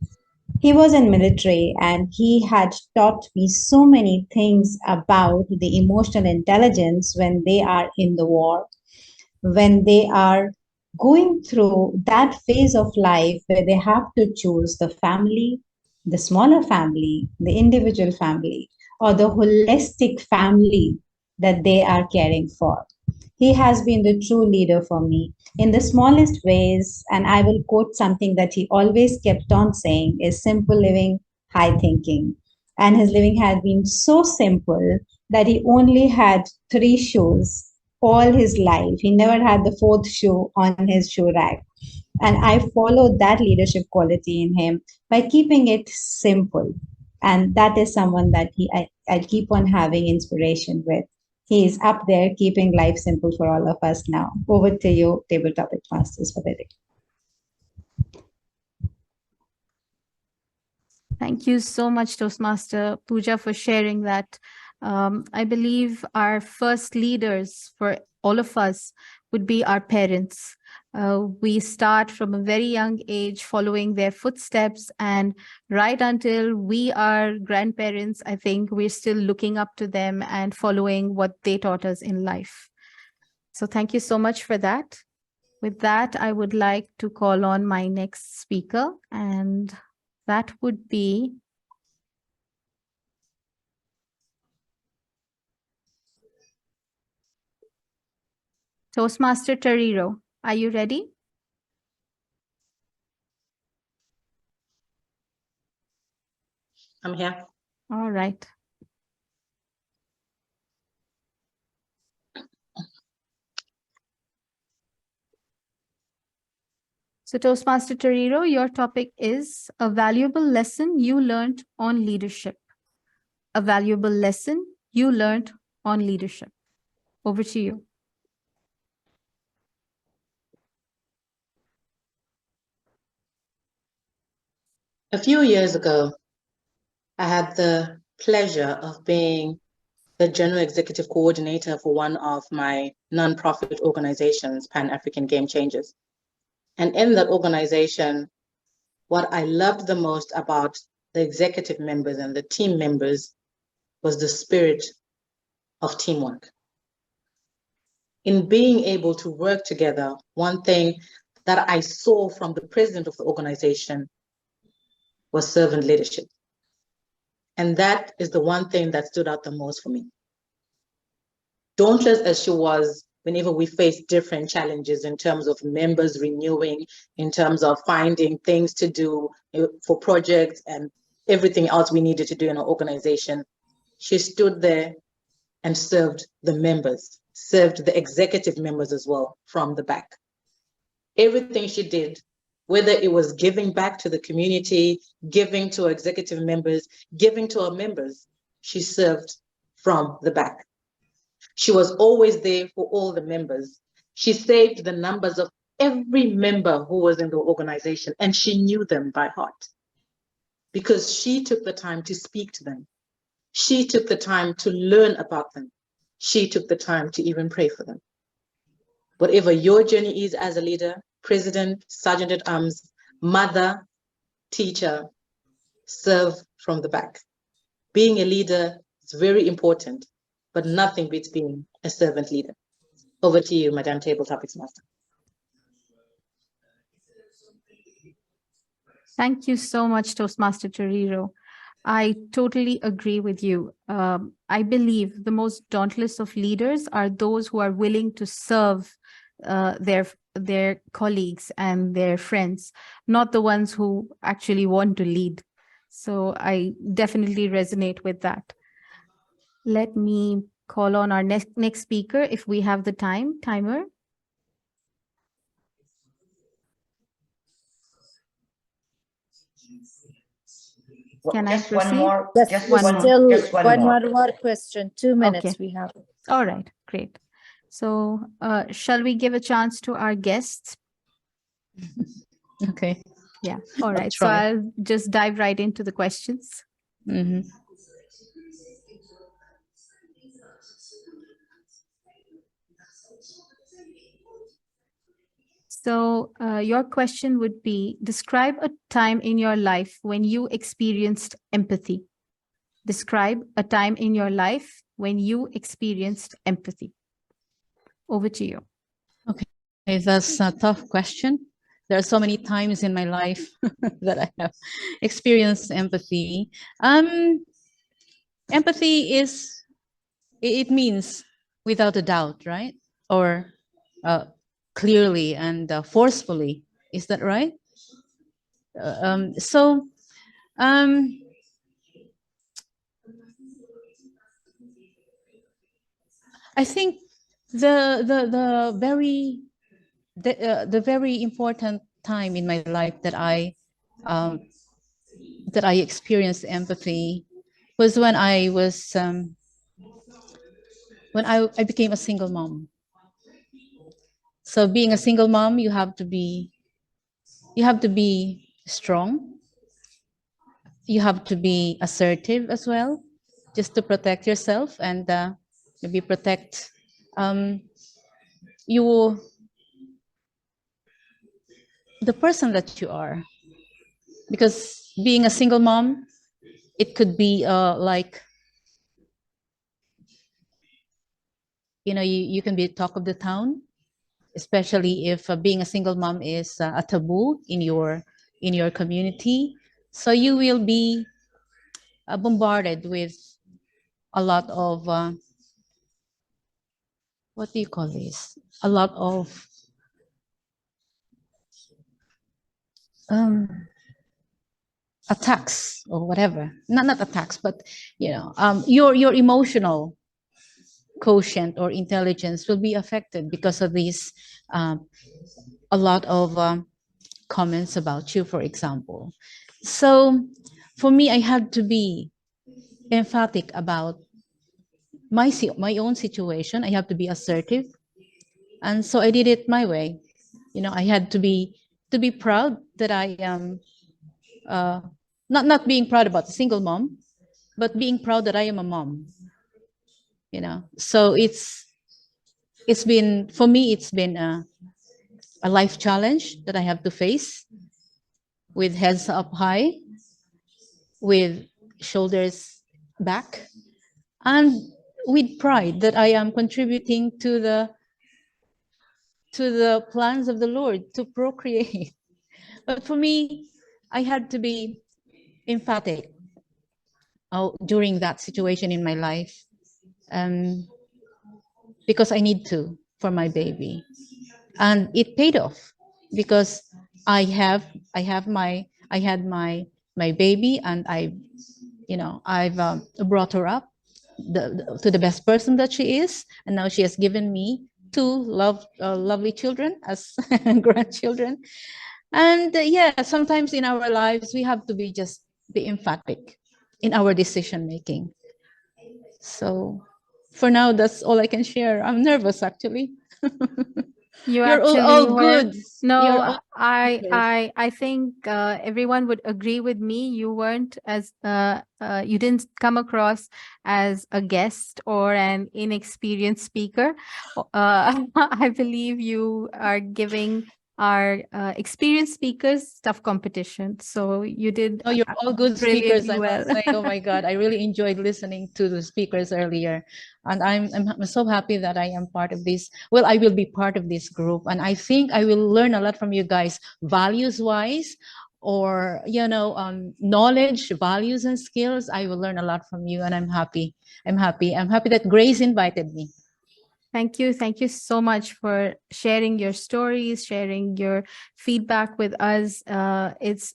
Speaker 10: He was in military and he had taught me so many things about the emotional intelligence when they are in the war, when they are going through that phase of life where they have to choose the family, the smaller family, the individual family, or the holistic family that they are caring for. He has been the true leader for me in the smallest ways. And I will quote something that he always kept on saying is simple living, high thinking. And his living had been so simple that he only had 3 shoes all his life. He never had the 4th shoe on his shoe rack. And I followed that leadership quality in him by keeping it simple. And that is someone that I keep on having inspiration with. He is up there keeping life simple for all of us now. Over to you, Table Topic Masters, for the day.
Speaker 9: Thank you so much, Toastmaster Pooja, for sharing that. I believe our first leaders for all of us would be our parents. We start from a very young age following their footsteps, and right until we are grandparents, I think we're still looking up to them and following what they taught us in life. So thank you so much for that. With that, I would like to call on my next speaker, and that would be Toastmaster Tariro. Are you ready?
Speaker 11: I'm here.
Speaker 9: All right. So Toastmaster Tariro, your topic is a valuable lesson you learned on leadership. A valuable lesson you learned on leadership. Over to you.
Speaker 11: A few years ago, I had the pleasure of being the General Executive Coordinator for one of my nonprofit organizations, Pan-African Game Changers. And in that organization, what I loved the most about the executive members and the team members was the spirit of teamwork. In being able to work together, one thing that I saw from the president of the organization was servant leadership. And that is the one thing that stood out the most for me. Dauntless as she was, whenever we faced different challenges in terms of members renewing, in terms of finding things to do for projects and everything else we needed to do in our organization, she stood there and served the members, served the executive members as well from the back. Everything she did, whether it was giving back to the community, giving to our executive members, giving to our members, she served from the back. She was always there for all the members. She saved the numbers of every member who was in the organization, and she knew them by heart because she took the time to speak to them. She took the time to learn about them. She took the time to even pray for them. Whatever your journey is as a leader, president, sergeant at arms, mother, teacher, serve from the back. Being a leader is very important, but nothing beats being a servant leader. Over to you, Madam Table Topics Master.
Speaker 9: Thank you so much, Toastmaster Tariro. I totally agree with you. I believe the most dauntless of leaders are those who are willing to serve their colleagues and their friends, not the ones who actually want to lead. So I definitely resonate with that. Let me call on our next speaker if we have the timer. Can I proceed?
Speaker 2: Just one
Speaker 7: more question. 2 minutes
Speaker 9: Okay.
Speaker 7: we have.
Speaker 9: All right, great. So shall we give a chance to our guests?
Speaker 4: Okay.
Speaker 9: Yeah, all right. So
Speaker 4: try.
Speaker 9: I'll just dive right into the questions.
Speaker 4: Mhm.
Speaker 9: So your question would be, describe a time in your life when you experienced empathy. Describe a time in your life when you experienced empathy. Over to you.
Speaker 4: Okay, that's a tough question. There are so many times in my life that I have experienced empathy. Empathy it means without a doubt, right? Or clearly and forcefully. Is that right? I think the very important time in my life that I experienced empathy was when I was when I became a single mom. So being a single mom, you have to be strong. You have to be assertive as well, just to protect yourself and maybe protect the person that you are. Because being a single mom, it could be like, you can be talk of the town, especially if being a single mom is a taboo in your community. So you will be bombarded with a lot of what do you call this? A lot of attacks or whatever. Not attacks, but your emotional quotient or intelligence will be affected because of these a lot of comments about you, for example. So for me, I had to be emphatic about my own situation. I have to be assertive. And so I did it my way. You know, I had to be proud that I am not being proud about a single mom, but being proud that I am a mom. You know, so it's been, for me, it's been a life challenge that I have to face, with heads up high, with shoulders back, and with pride that I am contributing to the plans of the Lord to procreate. But for me, I had to be emphatic during that situation in my life, because I need to, for my baby, and it paid off, because I had my baby, and I've brought her up to the best person that she is, and now she has given me two lovely children as grandchildren. And yeah, sometimes in our lives we have to be emphatic in our decision making. So for now, that's all I can share. I'm nervous, actually.
Speaker 9: You
Speaker 4: You're all
Speaker 9: actually were.
Speaker 4: good.
Speaker 9: No,
Speaker 4: You're all
Speaker 9: I think everyone would agree with me. You weren't as you didn't come across as a guest or an inexperienced speaker. I believe you are giving our experienced speakers tough competition. So you did
Speaker 4: No, you're all good speakers,
Speaker 9: brilliantly
Speaker 4: I
Speaker 9: well.
Speaker 4: must say. Oh my God, I really enjoyed listening to the speakers earlier. And I'm so happy that I am part of this. Well, I will be part of this group. And I think I will learn a lot from you guys, values-wise, or, knowledge, values and skills. I will learn a lot from you, and I'm happy. I'm happy that Grace invited me.
Speaker 9: Thank you. Thank you so much for sharing your stories, sharing your feedback with us. It's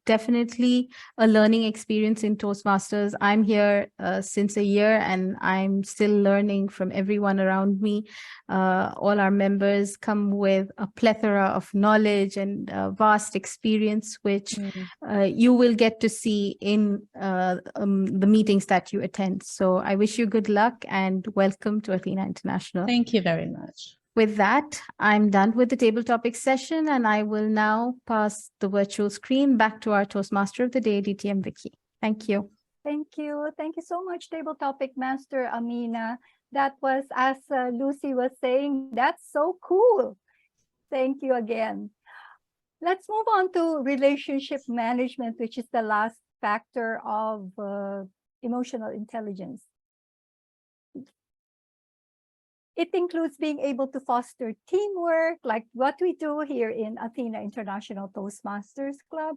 Speaker 9: definitely a learning experience in Toastmasters. I'm here since a year, and I'm still learning from everyone around me. All our members come with a plethora of knowledge and vast experience, which you will get to see in the meetings that you attend. So I wish you good luck and welcome to Athena International.
Speaker 4: Thank you very much.
Speaker 9: With that, I'm done with the table topic session, and I will now pass the virtual screen back to our Toastmaster of the Day, DTM Vicky. Thank you.
Speaker 5: Thank you. Thank you so much, Table Topic Master Amina. That was, as Lucy was saying, that's so cool. Thank you again. Let's move on to relationship management, which is the last factor of emotional intelligence. It includes being able to foster teamwork, like what we do here in Athena International Toastmasters Club,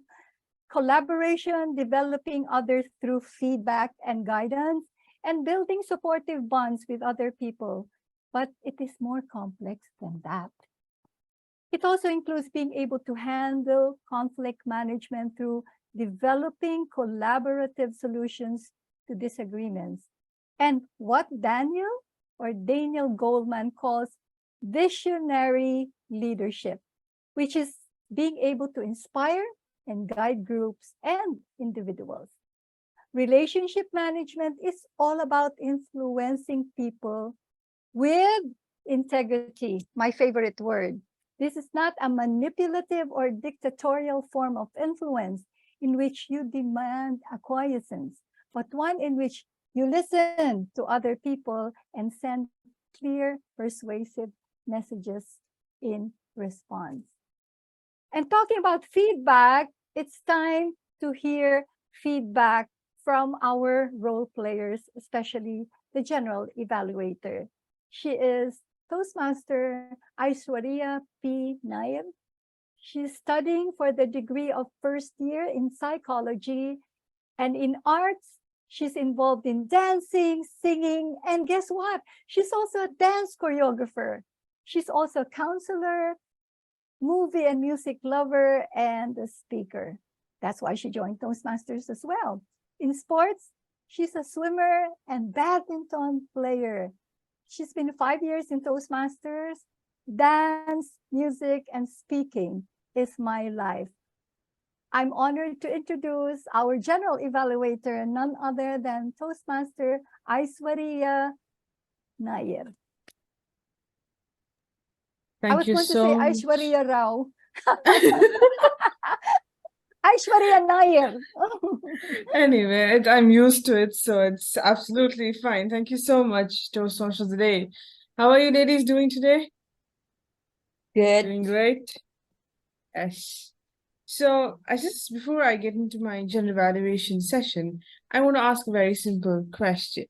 Speaker 5: collaboration, developing others through feedback and guidance, and building supportive bonds with other people. But it is more complex than that. It also includes being able to handle conflict management through developing collaborative solutions to disagreements. And what Daniel Goldman calls visionary leadership, which is being able to inspire and guide groups and individuals. Relationship management is all about influencing people with integrity, my favorite word. This is not a manipulative or dictatorial form of influence in which you demand acquiescence, but one in which you listen to other people and send clear, persuasive messages in response. And talking about feedback, it's time to hear feedback from our role players, especially the general evaluator. She is Toastmaster Aishwarya P. Nair. She's studying for the degree of first year in psychology, and in arts, she's involved in dancing, singing, and guess what? She's also a dance choreographer. She's also a counselor, movie and music lover, and a speaker. That's why she joined Toastmasters as well. In sports, she's a swimmer and badminton player. She's been 5 years in Toastmasters, dance, music, and speaking. is my life. I'm honored to introduce our general evaluator, none other than Toastmaster Aishwarya Nair. I was
Speaker 14: Thank you
Speaker 5: going to say
Speaker 14: so much.
Speaker 5: Aishwarya Rao. Aishwarya Nair.
Speaker 14: Anyway, I'm used to it, so it's absolutely fine. Thank you so much, Toastmasters today. How are you ladies doing today?
Speaker 1: Good.
Speaker 14: Doing great? Yes. So, before I get into my general evaluation session, I want to ask a very simple question.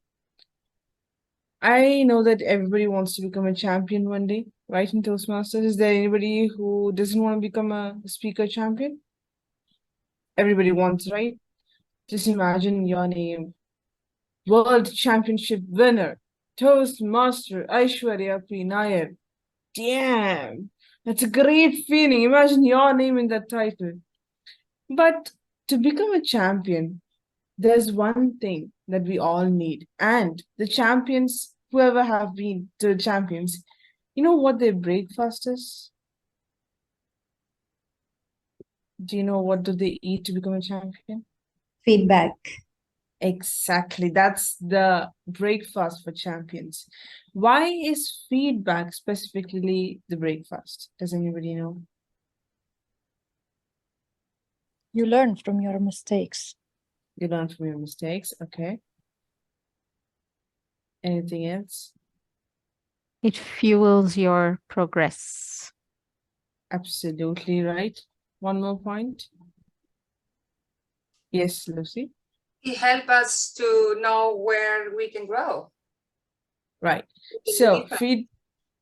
Speaker 14: I know that everybody wants to become a champion one day, right, in Toastmasters. Is there anybody who doesn't want to become a speaker champion? Everybody wants, right? Just imagine your name. World Championship winner, Toastmaster Aishwarya P. Nair. Damn, that's a great feeling. Imagine your name in that title. But to become a champion, there's one thing that we all need. And the champions, whoever have been the champions, you know what their breakfast is? Do you know what do they eat to become a champion?
Speaker 10: Feedback.
Speaker 14: Exactly. That's the breakfast for champions. Why is feedback specifically the breakfast? Does anybody know?
Speaker 7: You learn from your mistakes.
Speaker 14: You learn from your mistakes. Okay. Anything else?
Speaker 9: It fuels your progress.
Speaker 14: Absolutely right. One more point. Yes, Lucy.
Speaker 8: It helps us to know where we can grow.
Speaker 14: Right. So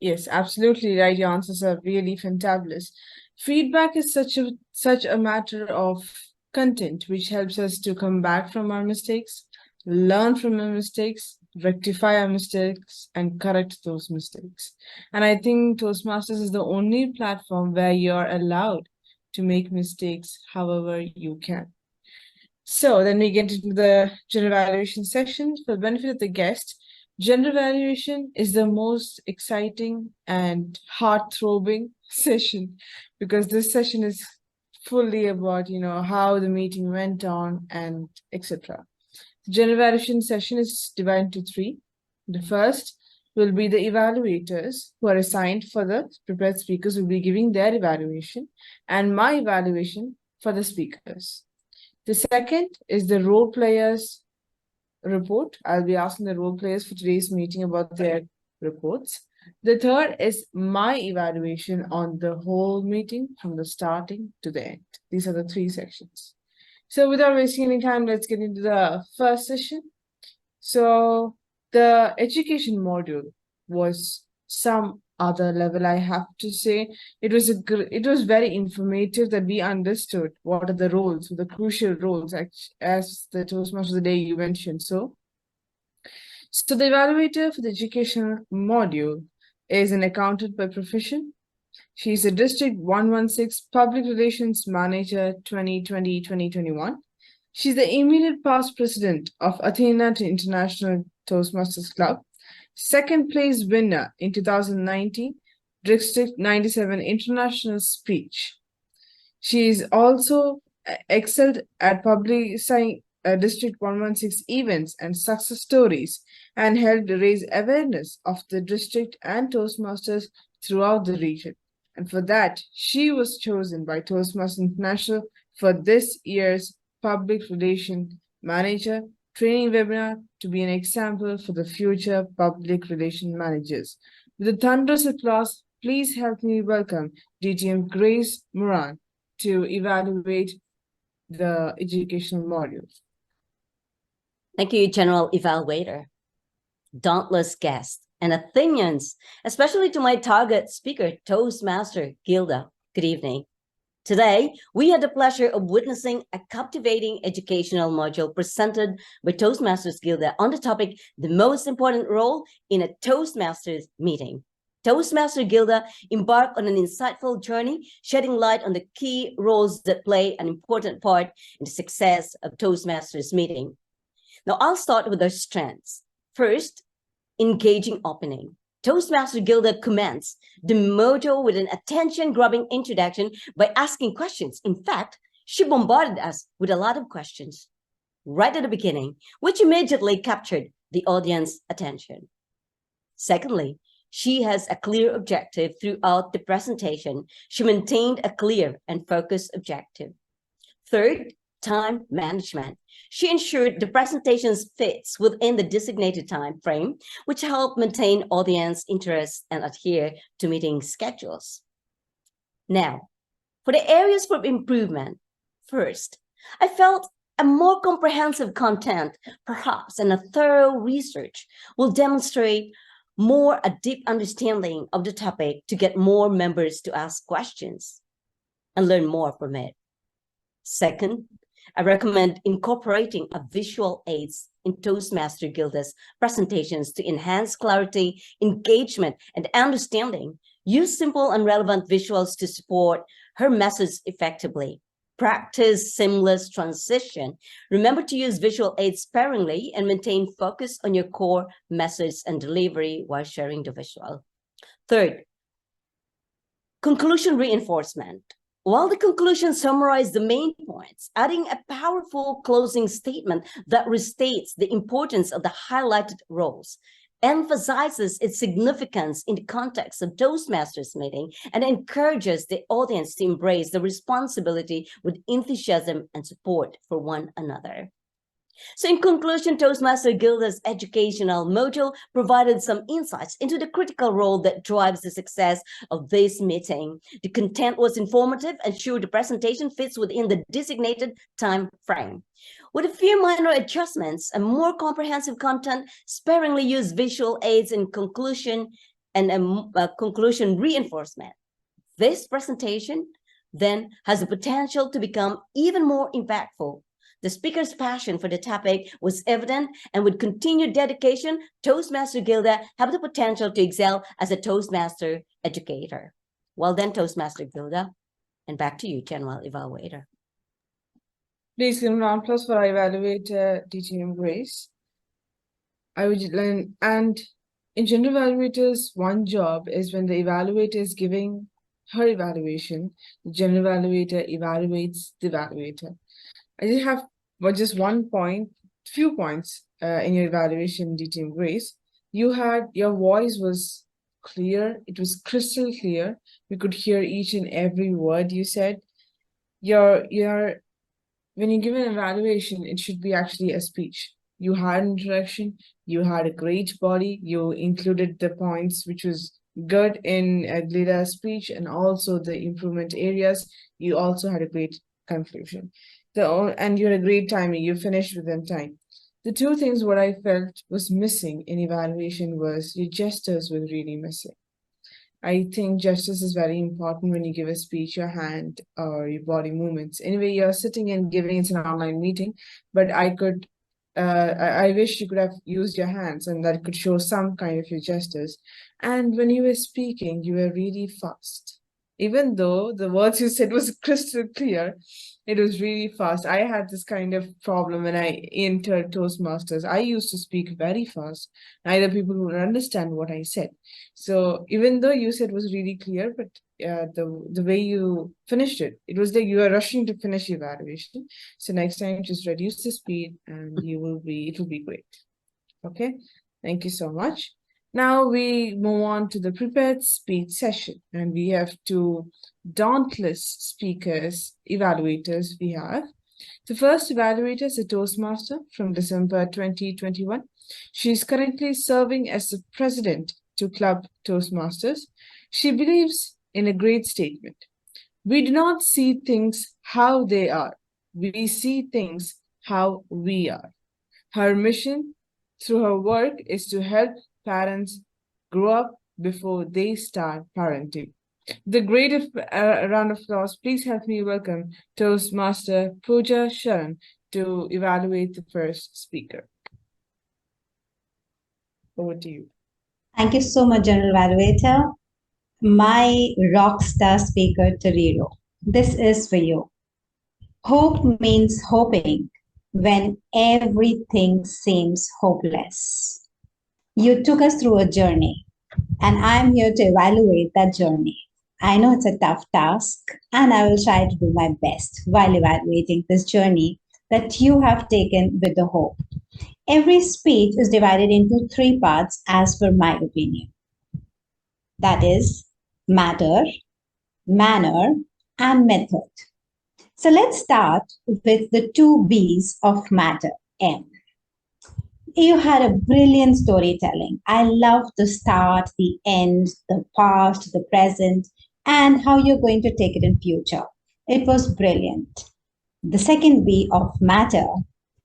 Speaker 14: yes, absolutely right. Your answers are really fantabulous. Feedback is such a matter of content which helps us to come back from our mistakes, learn from our mistakes, rectify our mistakes, and correct those mistakes. And I think Toastmasters is the only platform where you're allowed to make mistakes however you can. So then we get into the general evaluation section. For the benefit of the guest, general evaluation is the most exciting and heart-throbbing session because this session is fully about, how the meeting went on and etc. The general evaluation session is divided into three. The first will be the evaluators who are assigned for the prepared speakers will be giving their evaluation and my evaluation for the speakers. The second is the role players report. I'll be asking the role players for today's meeting about their reports. The third is my evaluation on the whole meeting from the starting to the end. These are the three sections. So without wasting any time, let's get into the first session. So the education module was some other level, I have to say. It was very informative that we understood what are the roles, the crucial roles, as the Toastmasters of the day you mentioned. So the evaluator for the education module is an accountant by profession. She's a District 116 Public Relations Manager 2020-2021. She's the immediate past president of Athena International Toastmasters Club, second place winner in 2019 District 97 International Speech. She is also excelled at publicizing District 116 events and success stories and helped raise awareness of the district and Toastmasters throughout the region. And for that, she was chosen by Toastmasters International for this year's Public Relation Manager training webinar to be an example for the future public relation managers. With a thunderous applause, please help me welcome DTM Grace Moran to evaluate the educational modules.
Speaker 1: Thank you, General Evaluator, dauntless guest, and Athenians, especially to my target speaker, Toastmaster Gilda. Good evening. Today, we had the pleasure of witnessing a captivating educational module presented by Toastmasters Gilda on the topic, the most important role in a Toastmasters meeting. Toastmaster Gilda embarked on an insightful journey, shedding light on the key roles that play an important part in the success of Toastmasters meeting. Now, I'll start with our strengths. First, engaging opening. Toastmaster Gilda commenced the motto with an attention-grabbing introduction by asking questions. In fact, she bombarded us with a lot of questions right at the beginning, which immediately captured the audience's attention. Secondly, she has a clear objective throughout the presentation. She maintained a clear and focused objective. Third, time management. She ensured the presentations fits within the designated time frame, which helped maintain audience interest and adhere to meeting schedules. Now, for the areas for improvement, first, I felt a more comprehensive content, perhaps, and a thorough research will demonstrate more a deep understanding of the topic to get more members to ask questions and learn more from it. Second, I recommend incorporating a visual aids in Toastmaster Gilda's presentations to enhance clarity, engagement, and understanding. Use simple and relevant visuals to support her message effectively. Practice seamless transition. Remember to use visual aids sparingly and maintain focus on your core message and delivery while sharing the visual. Third, conclusion reinforcement. While the conclusion summarized the main points, adding a powerful closing statement that restates the importance of the highlighted roles, emphasizes its significance in the context of Toastmasters meeting, and encourages the audience to embrace the responsibility with enthusiasm and support for one another. So in conclusion, Toastmaster Gilda's educational motto provided some insights into the critical role that drives the success of this meeting. The content was informative and ensured the presentation fits within the designated time frame. With a few minor adjustments and more comprehensive content, sparingly used visual aids in conclusion and conclusion reinforcement. This presentation then has the potential to become even more impactful. The speaker's passion for the topic was evident, and with continued dedication, Toastmaster Gilda have the potential to excel as a Toastmaster educator. Well done, Toastmaster Gilda. And back to you, General Evaluator.
Speaker 14: Please give a round of applause for our evaluator, DTM Grace. I would learn, and in general evaluators, one job is when the evaluator is giving her evaluation, the general evaluator evaluates the evaluator. I just have just one point, few points in your evaluation, DTM Grace. Your voice was clear. It was crystal clear. We could hear each and every word you said. When you give an evaluation, it should be actually a speech. You had an introduction. You had a great body. You included the points, which was good in Gilda's speech, and also the improvement areas. You also had a great conclusion. And you're a great timer. You finished within time. The two things what I felt was missing in evaluation was your gestures were really missing. I think gestures is very important when you give a speech, your hand or your body movements. Anyway, you're sitting and giving, it's an online meeting, but I wish you could have used your hands and that could show some kind of your gestures. And when you were speaking, you were really fast. Even though the words you said was crystal clear, it was really fast. I had this kind of problem when I entered Toastmasters. I used to speak very fast. Neither people would understand what I said. So even though you said was really clear, but the way you finished it, it was like you were rushing to finish your evaluation. So next time, just reduce the speed and it will be great. Okay, thank you so much. Now we move on to the prepared speech session, and we have two dauntless speakers, evaluators we have. The first evaluator is a Toastmaster from December 2021. She is currently serving as the president to Club Toastmasters. She believes in a great statement. We do not see things how they are. We see things how we are. Her mission through her work is to help parents grow up before they start parenting. The great round of applause, please help me welcome Toastmaster Pooja Sharan to evaluate the first speaker. Over to you.
Speaker 10: Thank you so much, General Evaluator. My rock star speaker, Tariro. This is for you. Hope means hoping when everything seems hopeless. You took us through a journey and I'm here to evaluate that journey. I know it's a tough task, and I will try to do my best while evaluating this journey that you have taken with the hope. Every speech is divided into 3 parts as per my opinion. That is matter, manner, and method. So let's start with the 2 B's of matter, M. You had a brilliant storytelling. I love the start, the end, the past, the present, and how you're going to take it in future. It was brilliant. The second B of matter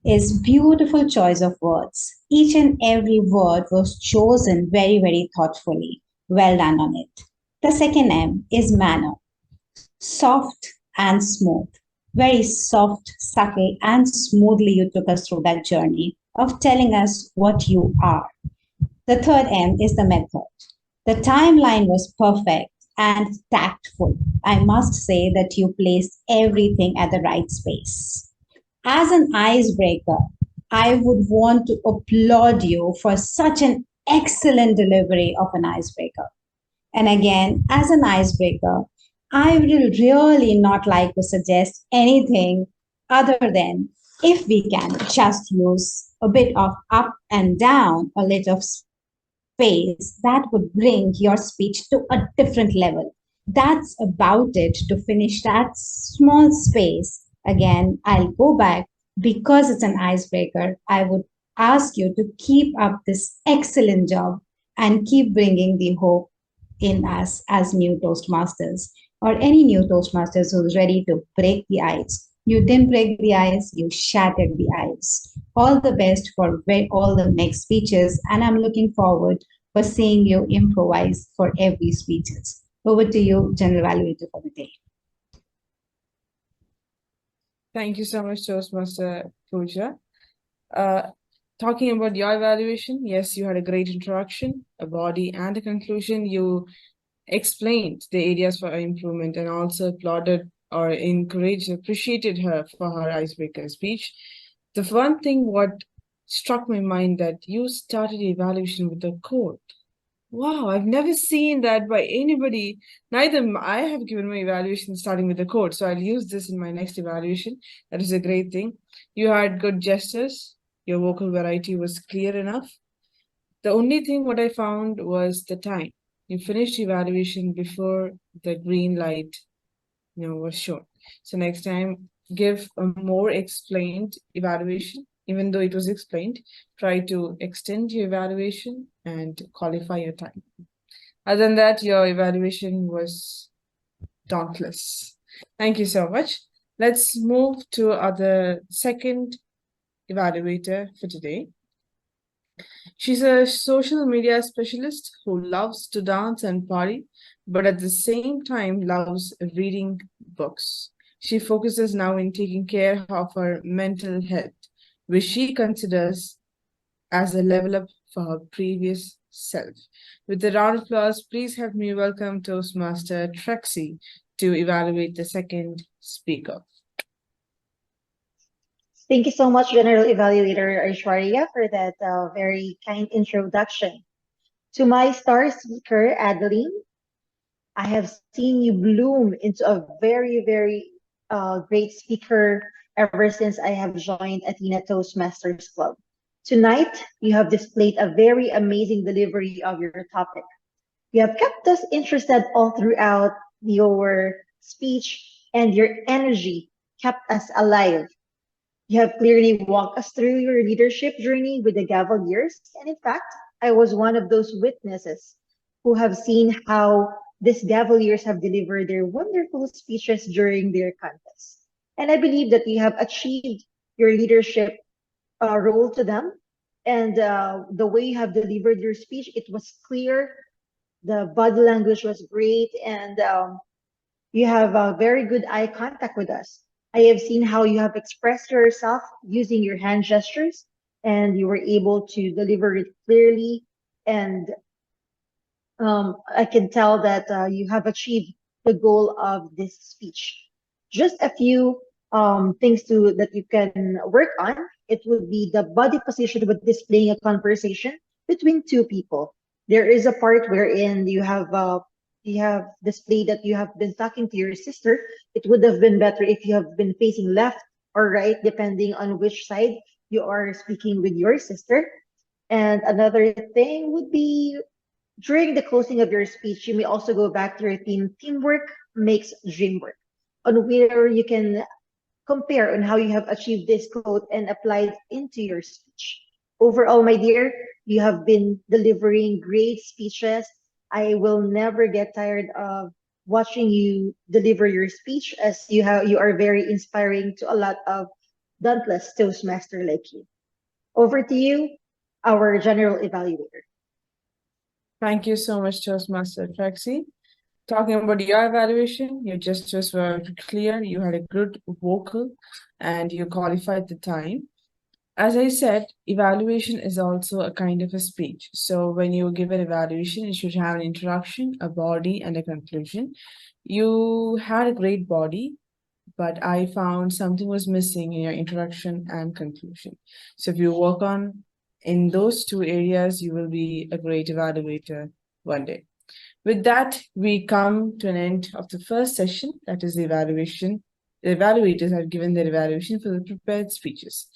Speaker 10: is beautiful choice of words. Each and every word was chosen very, very thoughtfully. Well done on it. The second M is manner. Soft and smooth. Very soft, subtle, and smoothly you took us through that journey of telling us what you are. The third M is the method. The timeline was perfect and tactful. I must say that you placed everything at the right space. As an icebreaker, I would want to applaud you for such an excellent delivery of an icebreaker. And again, as an icebreaker, I will really not like to suggest anything other than if we can just use a bit of up and down, a little space, that would bring your speech to a different level. That's about it to finish that small space. Again, I'll go back because it's an icebreaker. I would ask you to keep up this excellent job and keep bringing the hope in us as new Toastmasters or any new Toastmasters who's ready to break the ice. You didn't break the ice, you shattered the ice. All the best for all the next speeches, and I'm looking forward for seeing you improvise for every speeches. Over to you, General Evaluator for the day.
Speaker 14: Thank you so much, Toastmaster Pooja. Talking about your evaluation, yes, you had a great introduction, a body, and a conclusion. You explained the areas for improvement and also applauded or encouraged, appreciated her for her icebreaker speech. The one thing what struck my mind that you started the evaluation with a quote. Wow, I've never seen that by anybody. Neither I have given my evaluation starting with a quote, so I'll use this in my next evaluation. That is a great thing. You had good gestures. Your vocal variety was clear enough. The only thing what I found was the time. You finished evaluation before the green light, was shown. So next time, give a more explained evaluation, even though it was explained. Try to extend your evaluation and qualify your time. Other than that, your evaluation was dauntless. Thank you so much. Let's move to our second evaluator for today. She's a social media specialist who loves to dance and party, but at the same time loves reading books. She focuses now in taking care of her mental health, which she considers as a level up for her previous self. With a round of applause, please help me welcome Toastmaster Trexie to evaluate the second speaker.
Speaker 12: Thank you so much, General Evaluator Aishwarya, for that very kind introduction. To my star speaker, Addalin, I have seen you bloom into a very, very great speaker ever since I have joined Athena Toastmasters Club. Tonight, you have displayed a very amazing delivery of your topic. You have kept us interested all throughout your speech, and your energy kept us alive. You have clearly walked us through your leadership journey with the gavel years, and in fact, I was one of those witnesses who have seen how these gavel years have delivered their wonderful speeches during their contests. And I believe that you have achieved your leadership role to them, and the way you have delivered your speech, it was clear, the body language was great, and you have a very good eye contact with us. I have seen how you have expressed yourself using your hand gestures, and you were able to deliver it clearly. And I can tell that you have achieved the goal of this speech. Just a few things that you can work on. It would be the body position with displaying a conversation between 2 people. There is a part wherein you have displayed that you have been talking to your sister. It would have been better if you have been facing left or right, depending on which side you are speaking with your sister. And another thing would be during the closing of your speech, you may also go back to your team. Teamwork makes dream work. On where you can compare on how you have achieved this quote and applied into your speech. Overall, my dear, you have been delivering great speeches. I will never get tired of watching you deliver your speech, as you are very inspiring to a lot of dauntless Toastmaster like you. Over to you, our general evaluator.
Speaker 14: Thank you so much, Toastmaster Traxi. Talking about your evaluation, your gestures were clear, you had a good vocal, and you qualified the time. As I said, evaluation is also a kind of a speech. So when you give an evaluation, it should have an introduction, a body, and a conclusion. You had a great body, but I found something was missing in your introduction and conclusion. So if you work on in those two areas, you will be a great evaluator one day. With that, we come to an end of the first session, that is the evaluation. The evaluators have given their evaluation for the prepared speeches.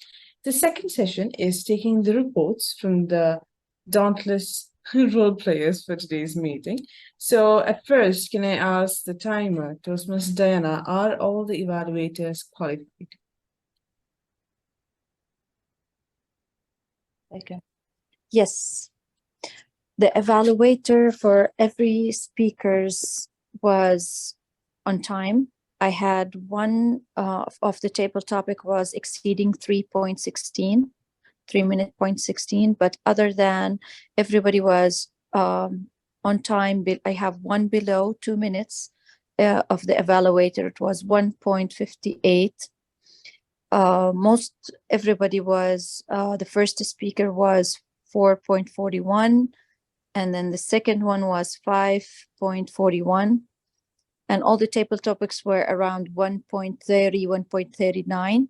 Speaker 14: The second session is taking the reports from the dauntless role players for today's meeting. So at first, can I ask the timer, Toastmaster Diana, are all the evaluators qualified?
Speaker 7: Okay. Yes. The evaluator for every speakers was on time. I had one of the table topic was exceeding 3.16, 3-minute point 16, but other than everybody was on time. I have one below 2 minutes of the evaluator. It was 1.58. Most everybody was, the first speaker was 4.41, and then the second one was 5.41. And all the table topics were around 1.30, 1.39.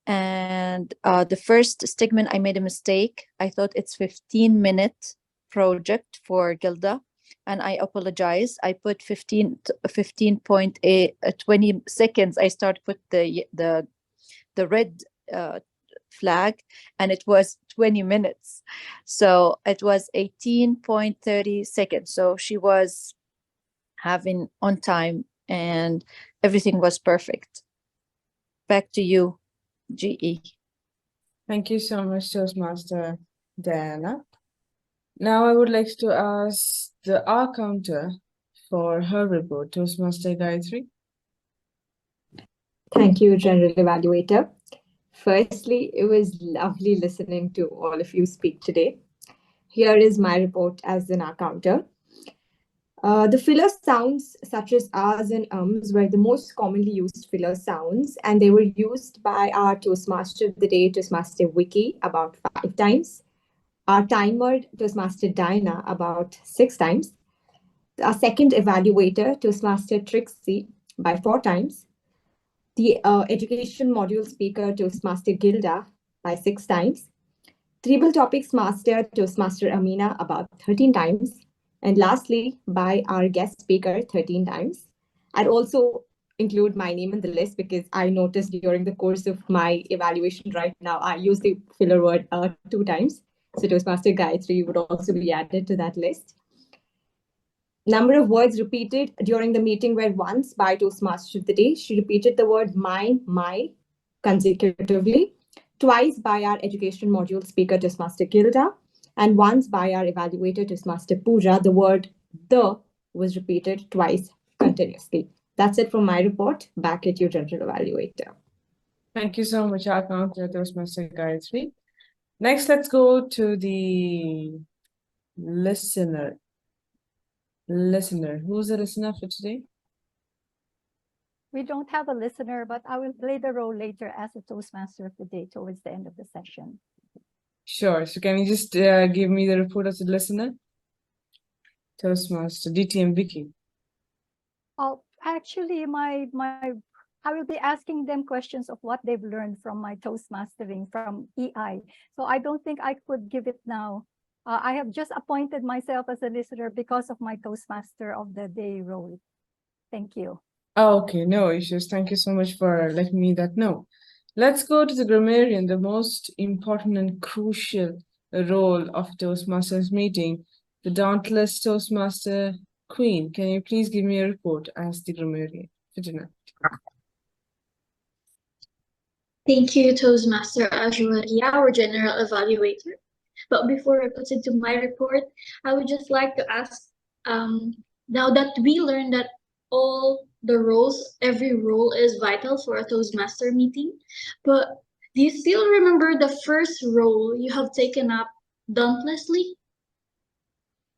Speaker 7: And the first segment, I made a mistake. I thought it's 15-minute project for Gilda, and I apologize. I put 15.8, 20 seconds. I started put the red flag, and it was 20 minutes. So it was 18.30 seconds. So she was having on time and everything was perfect. Back to you, GE.
Speaker 14: Thank you so much, Toastmaster Diana. Now I would like to ask the R counter for her report, Toastmaster Gayatri.
Speaker 6: Thank you, General Evaluator. Firstly, it was lovely listening to all of you speak today. Here is my report as an R counter. The filler sounds such as ahs and ums were the most commonly used filler sounds, and they were used by our Toastmaster of the Day, Toastmaster Vicky, about 5 times. Our timer, Toastmaster Diana, about 6 times. Our second evaluator, Toastmaster Trixie, by 4 times. The education module speaker, Toastmaster Gilda, by 6 times. Tribal topics master, Toastmaster Amina, about 13 times. And lastly, by our guest speaker, 13 times. I'd also include my name in the list because I noticed during the course of my evaluation right now, I use the filler word 2 times. So Toastmaster Gayatri would also be added to that list. Number of words repeated during the meeting were once by Toastmaster of the Day. She repeated the word my consecutively. Twice by our education module speaker, Toastmaster Gilda, and once by our evaluator, Toastmaster Pooja. The word the was repeated twice continuously. That's it from my report. Back at you, General Evaluator.
Speaker 14: Thank you so much, R counter, Toastmaster Gayatri. Next, let's go to the listener. Who's the listener for today?
Speaker 5: We don't have a listener, but I will play the role later as a Toastmaster of the Day towards the end of the session.
Speaker 14: Sure. So can you just give me the report of the listener? Toastmaster DTM Vicky.
Speaker 5: Oh, actually, I will be asking them questions of what they've learned from my Toastmastering from EI. So I don't think I could give it now I have just appointed myself as a listener because of my Toastmaster of the Day role. Thank you.
Speaker 14: Oh, okay, no issues. Thank you so much for letting me that know. Let's go to the grammarian, the most important and crucial role of Toastmasters meeting, the dauntless Toastmaster Queen. Can you please give me a report as the grammarian for tonight?
Speaker 3: Thank you, Toastmaster Ashwari, our general evaluator. But before I put into my report, I would just like to ask, now that we learned that all the roles, every role is vital for a Toastmaster meeting, but do you still remember the first role you have taken up dauntlessly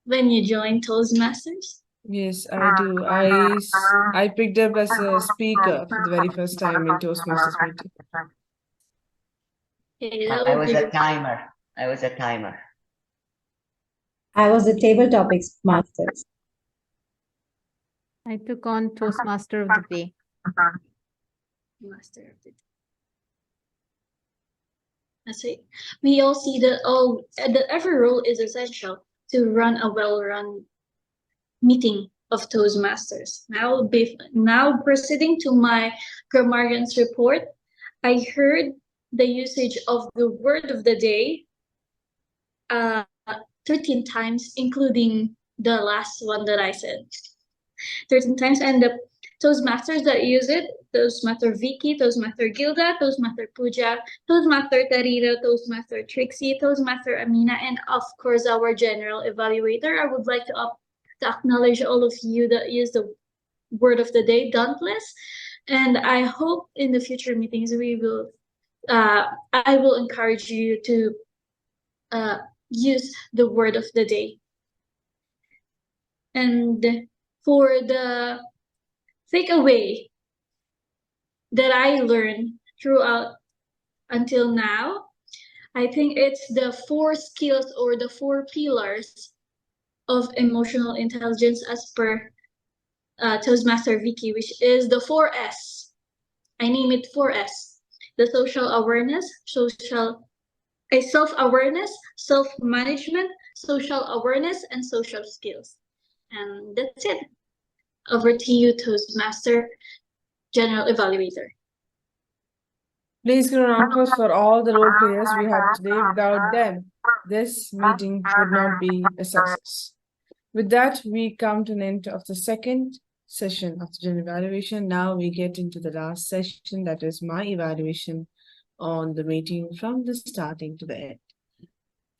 Speaker 3: when you joined Toastmasters?
Speaker 14: Yes, I do. I picked up as a speaker for the very first time in Toastmasters meeting.
Speaker 3: Okay, that
Speaker 2: I
Speaker 3: would
Speaker 2: was
Speaker 3: be
Speaker 2: a timer. I was a timer.
Speaker 10: I was the table topics masters.
Speaker 9: I took on Toastmaster of the Day.
Speaker 3: Master of the Day. I see. We all see that every role is essential to run a well-run meeting of Toastmasters. Now proceeding to my grammarian's report, I heard the usage of the word of the day 13 times, including the last one that I said. 13 times, and the Toastmasters that use it, Toastmaster Vicky, Toastmaster Gilda, Toastmaster Pooja, Toastmaster Tariro, Toastmaster Trixie, Toastmaster Amina, and of course our general evaluator. I would like to acknowledge all of you that use the word of the day, dauntless, and I hope in the future meetings I will encourage you to use the word of the day. And for the takeaway that I learned throughout until now, I think it's the 4 skills or the 4 pillars of emotional intelligence as per Toastmaster Vicky, which is the 4S. I name it 4S. The social awareness, self-awareness, self-management, social awareness, and social skills. And that's it. Over to you, Toastmaster General Evaluator.
Speaker 14: Please give an applause for all the role players we have today. Without them, this meeting would not be a success. With that, we come to an end of the second session of the general evaluation. Now we get into the last session, that is my evaluation on the meeting from the starting to the end.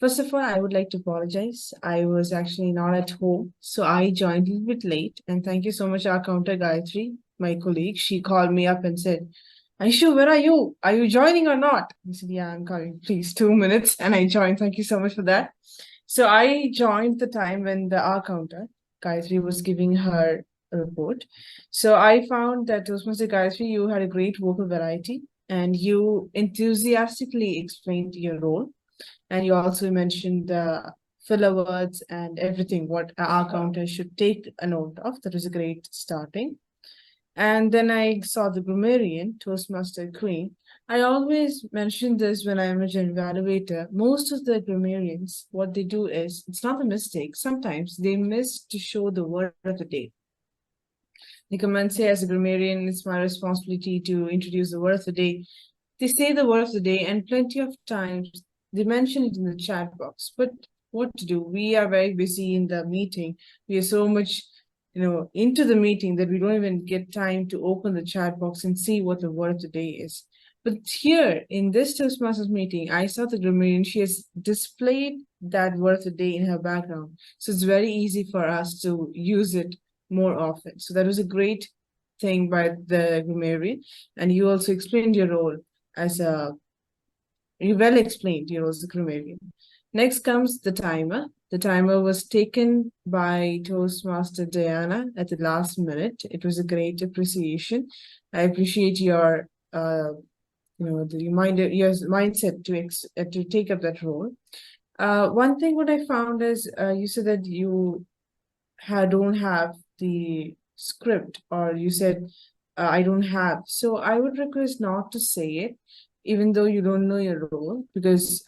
Speaker 14: First of all, I would like to apologize. I was actually not at home, so I joined a little bit late. And thank you so much, our counter Gayatri, my colleague. She called me up and said, Aishu, where are you? Are you joining or not? I said, yeah, I'm coming. Please, 2 minutes. And I joined. Thank you so much for that. So I joined the time when our counter, Gayatri, was giving her report. So I found that Toastmaster Gayatri, you had a great vocal variety and you enthusiastically explained your role. And you also mentioned filler words and everything, what our counter should take a note of. That was a great starting. And then I saw the grammarian, Toastmaster Queen. I always mention this when I'm a general evaluator. Most of the grammarians, what they do is, it's not a mistake. Sometimes they miss to show the word of the day. They come and say, as a grammarian, it's my responsibility to introduce the word of the day. They say the word of the day, and plenty of times they mention it in the chat box. But what to do? We are very busy in the meeting. We are so much, into the meeting that we don't even get time to open the chat box and see what the word of the day is. But here in this Toastmasters meeting, I saw the grammarian. She has displayed that word of the day in her background. So it's very easy for us to use it more often. So that was a great thing by the grammarian. And you also explained your role as you well explained your role as a grammarian. Next comes the timer. The timer was taken by Toastmaster Diana at the last minute. It was a great appreciation. I appreciate your your mindset to take up that role. One thing what I found is you said that you don't have the script, or you said I don't have. So I would request not to say it, even though you don't know your role, because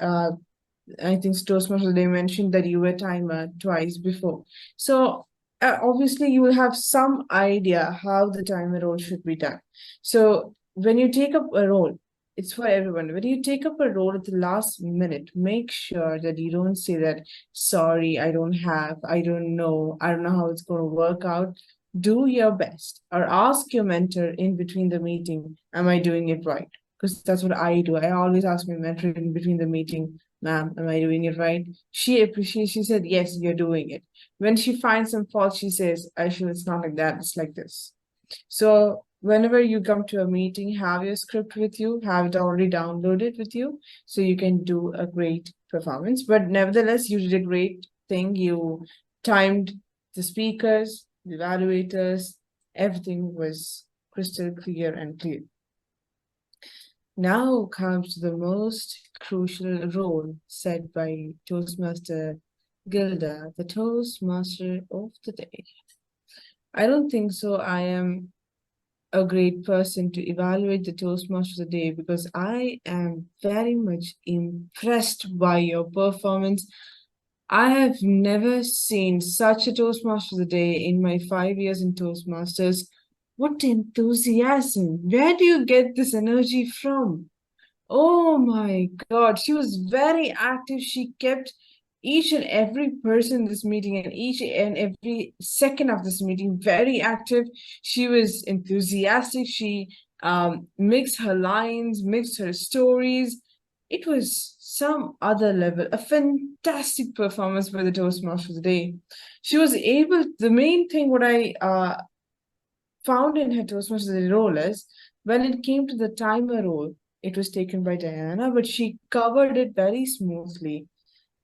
Speaker 14: I think Toastmasters, they mentioned that you were timer twice before. So obviously you will have some idea how the timer role should be done. So when you take up a role, it's for everyone. When you take up a role at the last minute, make sure that you don't say that, sorry, I don't know how it's going to work out. Do your best, or ask your mentor in between the meeting, am I doing it right? Because that's what I do. I always ask my mentor in between the meeting, ma'am, am I doing it right? She appreciates, she said, yes, you're doing it. When she finds some fault, she says, Aisha, it's not like that, it's like this. So whenever you come to a meeting, have your script with you, have it already downloaded with you, so you can do a great performance. But nevertheless, you did a great thing. You timed the speakers, the evaluators, everything was crystal clear and clear. Now comes the most crucial role set by Toastmaster Gilda, the Toastmaster of the day. I don't think so. I am a great person to evaluate the Toastmaster of the day because I am very much impressed by your performance. I have never seen such a Toastmaster of the day in my 5 years in Toastmasters. What enthusiasm! Where do you get this energy from? Oh my God, she was very active. She kept each and every person in this meeting and each and every second of this meeting very active. She was enthusiastic. She mixed her lines, mixed her stories. It was some other level, a fantastic performance by the Toastmaster today. She was able, the main thing what I found in her Toastmasters role is when it came to the timer role, it was taken by Diana, but she covered it very smoothly.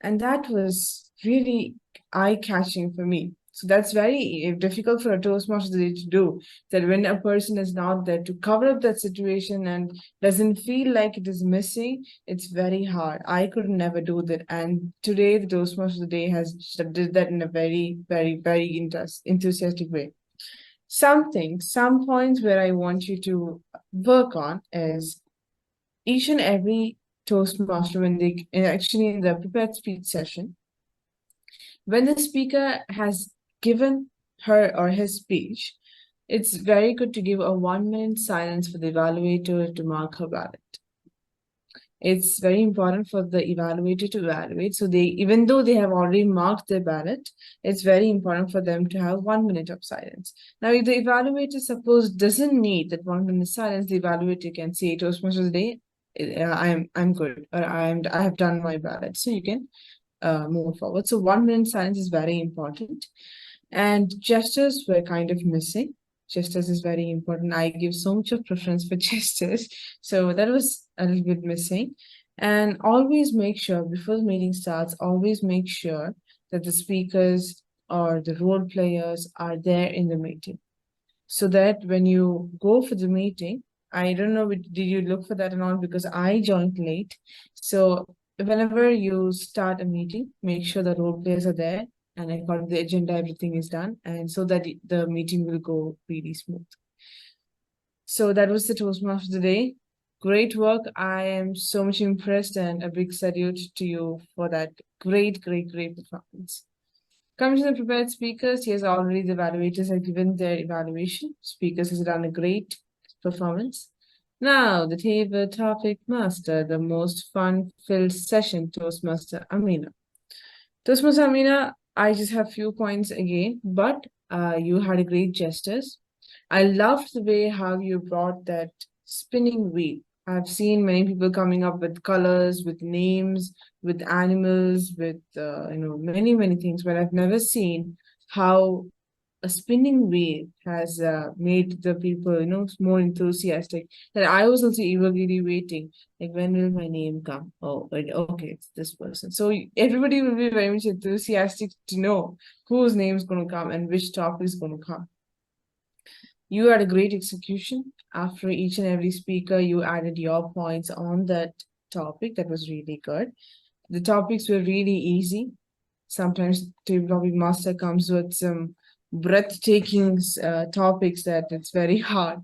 Speaker 14: And that was really eye-catching for me. So that's very difficult for a Toastmaster to do, that when a person is not there to cover up that situation and doesn't feel like it is missing, it's very hard. I could never do that. And today, the Toastmaster of the day has did that in a very, very, very enthusiastic way. Some points where I want you to work on is each and every Toastmaster, when they actually in the prepared speech session, when the speaker has given her or his speech, it's very good to give a 1 minute silence for the evaluator to mark her ballot. It's very important for the evaluator to evaluate. So they, even though they have already marked their ballot, it's very important for them to have 1 minute of silence. Now, if the evaluator suppose doesn't need that 1 minute silence, the evaluator can say, Toastmasters Day, I'm good, or I have done my ballot. So you can move forward. So 1 minute silence is very important. And gestures were kind of missing. Gestures is very important. I give so much of preference for gestures. So that was a little bit missing. And always make sure before the meeting starts, always make sure that the speakers or the role players are there in the meeting. So that when you go for the meeting, I don't know, did you look for that or not? Because I joined late. So whenever you start a meeting, make sure the role players are there. And according to the agenda, everything is done. And so that the meeting will go really smooth. So that was the Toastmaster today. Great work. I am so much impressed, and a big salute to you for that great, great, great performance. Coming to the prepared speakers, yes, already the evaluators have given their evaluation. Speakers has done a great performance. Now, the table topic master, the most fun-filled session, Toastmaster Amina. Toastmaster Amina, I just have few points again, but you had a great gestures. I loved the way how you brought that spinning wheel. I've seen many people coming up with colors, with names, with animals, with many, many things, but I've never seen how a spinning wheel has made the people, more enthusiastic. That I was also eagerly waiting, like, when will my name come? Oh, okay, it's this person. So everybody will be very much enthusiastic to know whose name is going to come and which topic is going to come. You had a great execution. After each and every speaker, you added your points on that topic. That was really good. The topics were really easy. Sometimes table topic master comes with some breathtaking topics that it's very hard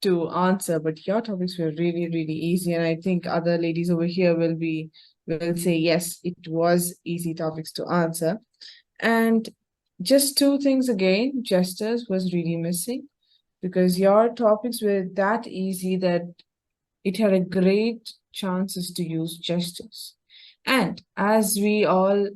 Speaker 14: to answer, but your topics were really, really easy. And I think other ladies over here will be will say, yes, it was easy topics to answer. And just two things again, gestures was really missing because your topics were that easy that it had a great chances to use gestures. And as we all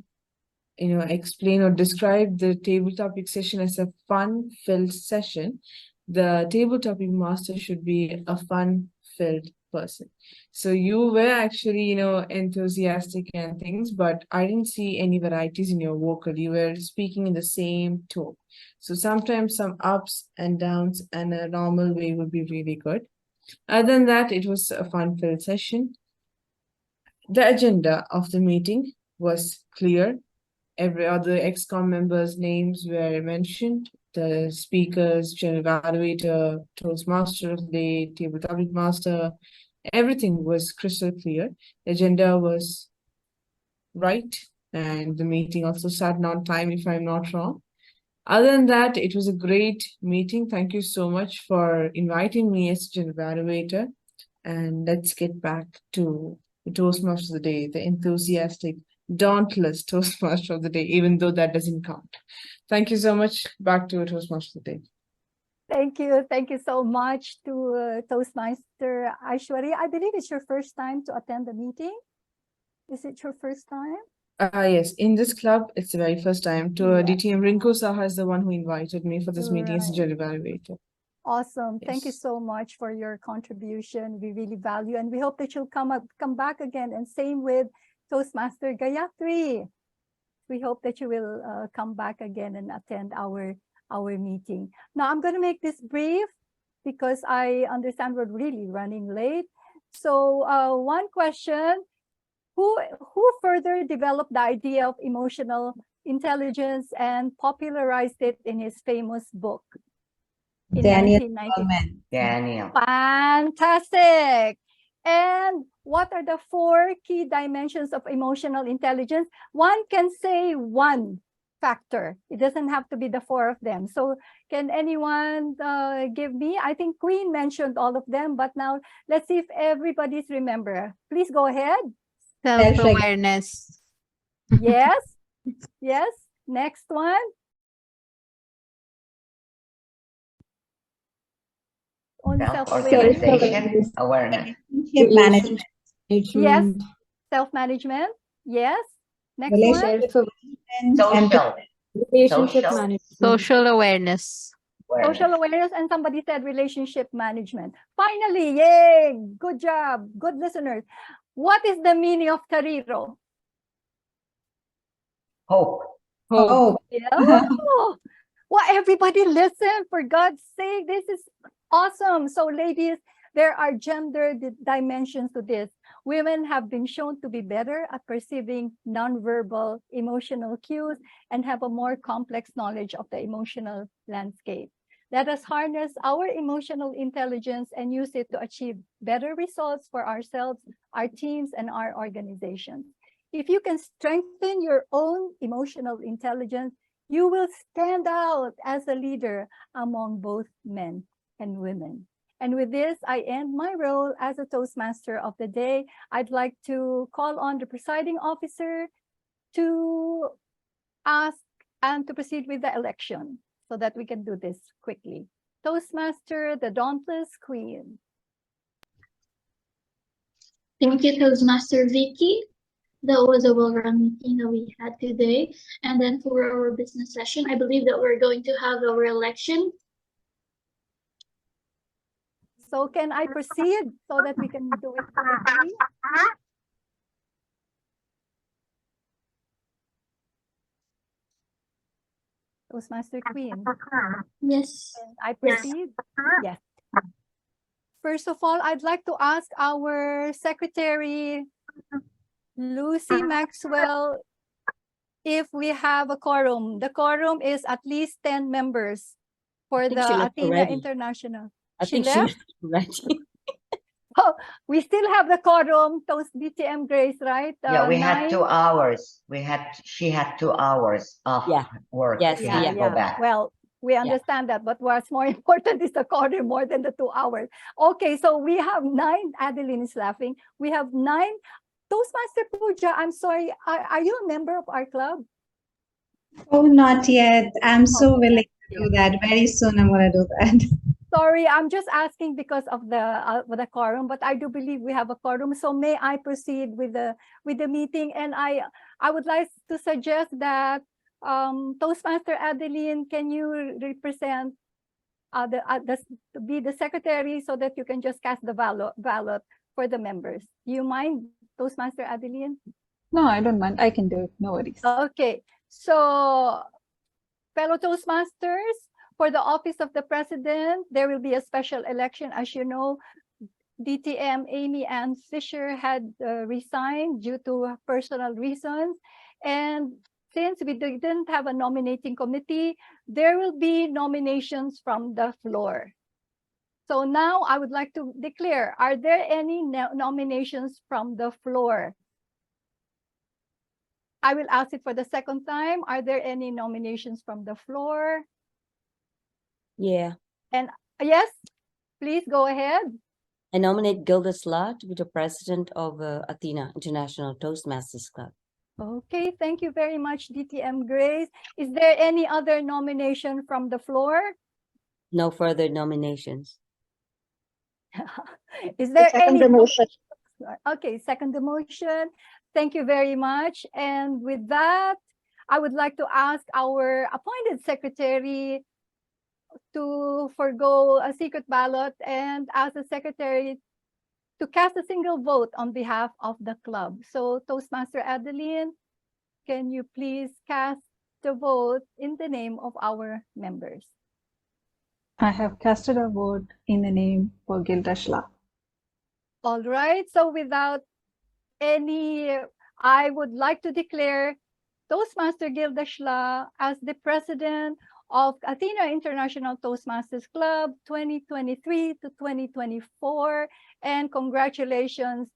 Speaker 14: explain or describe the table topic session as a fun-filled session, the table topic master should be a fun-filled person. So you were actually, enthusiastic and things, but I didn't see any varieties in your vocal. You were speaking in the same tone. So sometimes some ups and downs and a normal way would be really good. Other than that, it was a fun-filled session. The agenda of the meeting was clear. Every other ExCom members' names were mentioned. The speakers, general evaluator, Toastmaster of the day, table topic master, everything was crystal clear. The agenda was right, and the meeting also sat on time, if I'm not wrong. Other than that, it was a great meeting. Thank you so much for inviting me as general evaluator. And let's get back to the Toastmaster of the day, the enthusiastic, dauntless Toastmaster of the day, even though that doesn't count. Thank you so much. Back to a Toastmaster of the day.
Speaker 5: Thank you. Thank you so much to Toastmaster Aishwari. I believe it's your first time to attend the meeting. Is it your first time?
Speaker 14: Yes, in this club, it's the very first time. To DTM Rinko Saha is the one who invited me for this meeting as a general evaluator.
Speaker 5: Awesome. Thank you
Speaker 14: Yes.
Speaker 5: so much for your contribution. We really value, and we hope that you'll come back again. And same with Toastmaster Gayatri. We hope that you will come back again and attend our meeting. Now I'm going to make this brief because I understand we're really running late. So one question: who further developed the idea of emotional intelligence and popularized it in his famous book in
Speaker 10: Daniel
Speaker 5: 1990?
Speaker 2: Daniel.
Speaker 5: Fantastic. And what are the 4 key dimensions of emotional intelligence? One can say one factor. It doesn't have to be the 4 of them. So can anyone give me? I think Queen mentioned all of them, but now let's see if everybody's remember. Please go ahead.
Speaker 9: Self-awareness.
Speaker 5: Yes. Yes. Next one. Only
Speaker 2: Self-organization, awareness.
Speaker 10: Relationship management.
Speaker 5: Yes. Self-management. Yes. Next one.
Speaker 2: Social.
Speaker 9: Relationship management. Social awareness.
Speaker 5: Social awareness, and somebody said relationship management. Finally, yay! Good job, good listeners. What is the meaning of Tariro?
Speaker 2: Hope.
Speaker 10: Oh,
Speaker 5: Yeah. Well, everybody listen, for God's sake, this is awesome. So ladies, there are gender dimensions to this. Women have been shown to be better at perceiving nonverbal emotional cues and have a more complex knowledge of the emotional landscape. Let us harness our emotional intelligence and use it to achieve better results for ourselves, our teams, and our organizations. If you can strengthen your own emotional intelligence, you will stand out as a leader among both men and women. And with this, I end my role as a Toastmaster of the day. I'd like to call on the presiding officer to ask and to proceed with the election so that we can do this quickly. Toastmaster, the Dauntless Queen.
Speaker 3: Thank you, Toastmaster Vicky. That was a well-run meeting that we had today. And then for our business session, I believe that we're going to have our election.
Speaker 5: So can I proceed so that we can do it quickly? Toastmaster Queen.
Speaker 3: Yes.
Speaker 5: Can I proceed? Yes. First of all, I'd like to ask our secretary, Lucy Maxwell, if we have a quorum. The quorum is at least 10 members for
Speaker 1: think
Speaker 5: the
Speaker 1: she left
Speaker 5: Athena
Speaker 1: already.
Speaker 5: International.
Speaker 1: I
Speaker 5: She
Speaker 1: think she
Speaker 5: left?
Speaker 1: left already.
Speaker 5: Oh, we still have the quorum, Toast DTM Grace, right?
Speaker 2: Yeah, we had
Speaker 5: 9.
Speaker 2: 2 hours. She had 2 hours of work.
Speaker 1: Yes,
Speaker 2: She had to go back.
Speaker 5: Well, we understand that, but what's more important is the quorum more than the 2 hours. Okay, so we have 9. Addalin is laughing. We have 9 Toastmaster Pooja, I'm sorry, are you a member of our club?
Speaker 10: Oh, not yet. I'm so
Speaker 5: Oh,
Speaker 10: willing to do that. Very soon I'm going to do that.
Speaker 5: sorry, I'm just asking because of the quorum, but I do believe we have a quorum. So may I proceed with the meeting? And I would like to suggest that Toastmaster Addalin, can you represent be the secretary so that you can just cast the ballot for the members? Do you mind, Toastmaster Addalin?
Speaker 15: No, I don't mind. I can do it. No worries.
Speaker 5: Okay, so fellow Toastmasters, for the office of the president, there will be a special election. As you know, DTM Amy Ann Fisher had resigned due to personal reasons. And since we didn't have a nominating committee, there will be nominations from the floor. So now I would like to declare, are there any nominations from the floor? I will ask it for the second time. Are there any nominations from the floor?
Speaker 1: Yeah.
Speaker 5: And yes, please go ahead.
Speaker 1: I nominate Gilda to be the president of Athena International Toastmasters Club.
Speaker 5: Okay, thank you very much, DTM Grace. Is there any other nomination from the floor?
Speaker 1: No further nominations.
Speaker 5: Is there
Speaker 12: Second
Speaker 5: any
Speaker 12: the motion.
Speaker 5: Okay, second the motion. Thank you very much. And with that, I would like to ask our appointed secretary to forgo a secret ballot and ask the secretary to cast a single vote on behalf of the club. So Toastmaster Addalin, can you please cast the vote in the name of our members?
Speaker 15: I have casted a vote in the name for Gilda.
Speaker 5: All right, so without any, I would like to declare Toastmaster Gilda as the president of Athena International Toastmasters Club 2023 to 2024. And congratulations,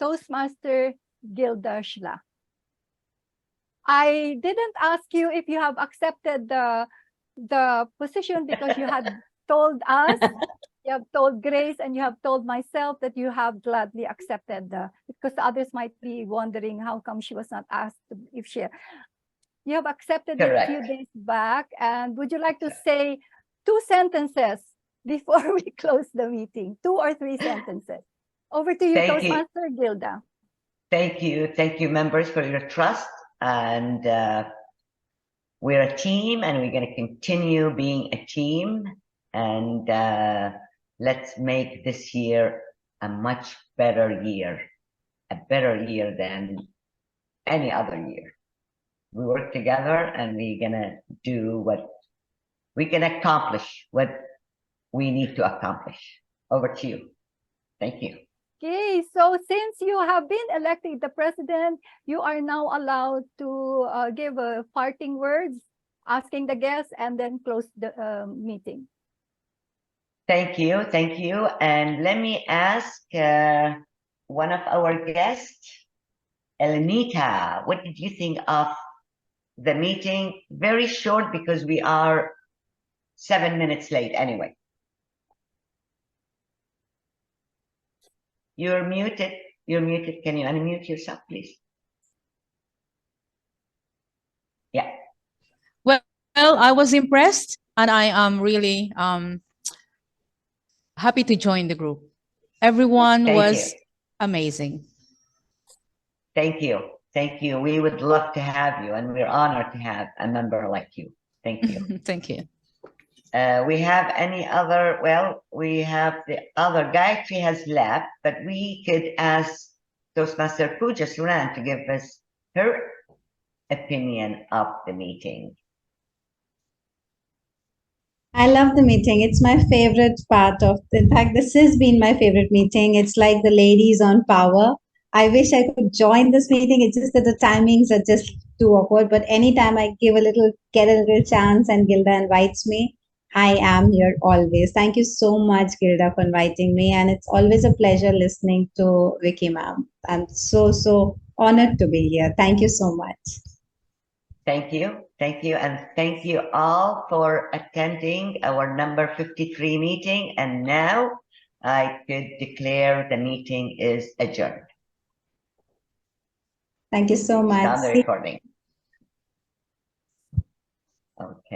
Speaker 5: Toastmaster Gilda. I didn't ask you if you have accepted the position because you had told us, you have told Grace and you have told myself that you have gladly accepted because others might be wondering how come she was not asked if she. You have accepted it a few days back. And would you like to say 2 sentences before we close the meeting? 2 or 3 sentences. Over to you, Toastmaster Gilda.
Speaker 2: Thank you, members, for your trust. And we're a team, and we're going to continue being a team. And let's make this year a much better year, a better year than any other year. We work together, and we're going to do what we can accomplish, what we need to accomplish. Over to you. Thank you.
Speaker 5: Okay, so since you have been elected the president, you are now allowed to give parting words, asking the guests, and then close the meeting.
Speaker 2: Thank you. And let me ask one of our guests, Elenita, what did you think of the meeting? Very short because we are 7 minutes late anyway. You're muted. Can you unmute yourself, please? Yeah.
Speaker 4: Well, I was impressed, and I am really happy to join the group. Everyone was amazing.
Speaker 2: Thank you. We would love to have you, and we're honored to have a member like you. Thank you.
Speaker 4: Thank you.
Speaker 2: We have any other? Well, we have the other guy. She has left, but we could ask Toastmaster Pooja Suran to give us her opinion of the meeting.
Speaker 10: I love the meeting. It's my favorite part of, in fact, this has been my favorite meeting. It's like the ladies on power. I wish I could join this meeting. It's just that the timings are just too awkward. But anytime I get a little chance and Gilda invites me, I am here always. Thank you so much, Gilda, for inviting me. And it's always a pleasure listening to Vicky ma'am. I'm so honored to be here. Thank you so much.
Speaker 2: Thank you. And thank you all for attending our number 53 meeting. And now I could declare the meeting is adjourned.
Speaker 10: Thank you so much.
Speaker 2: Stop the
Speaker 10: See-
Speaker 2: recording. Okay.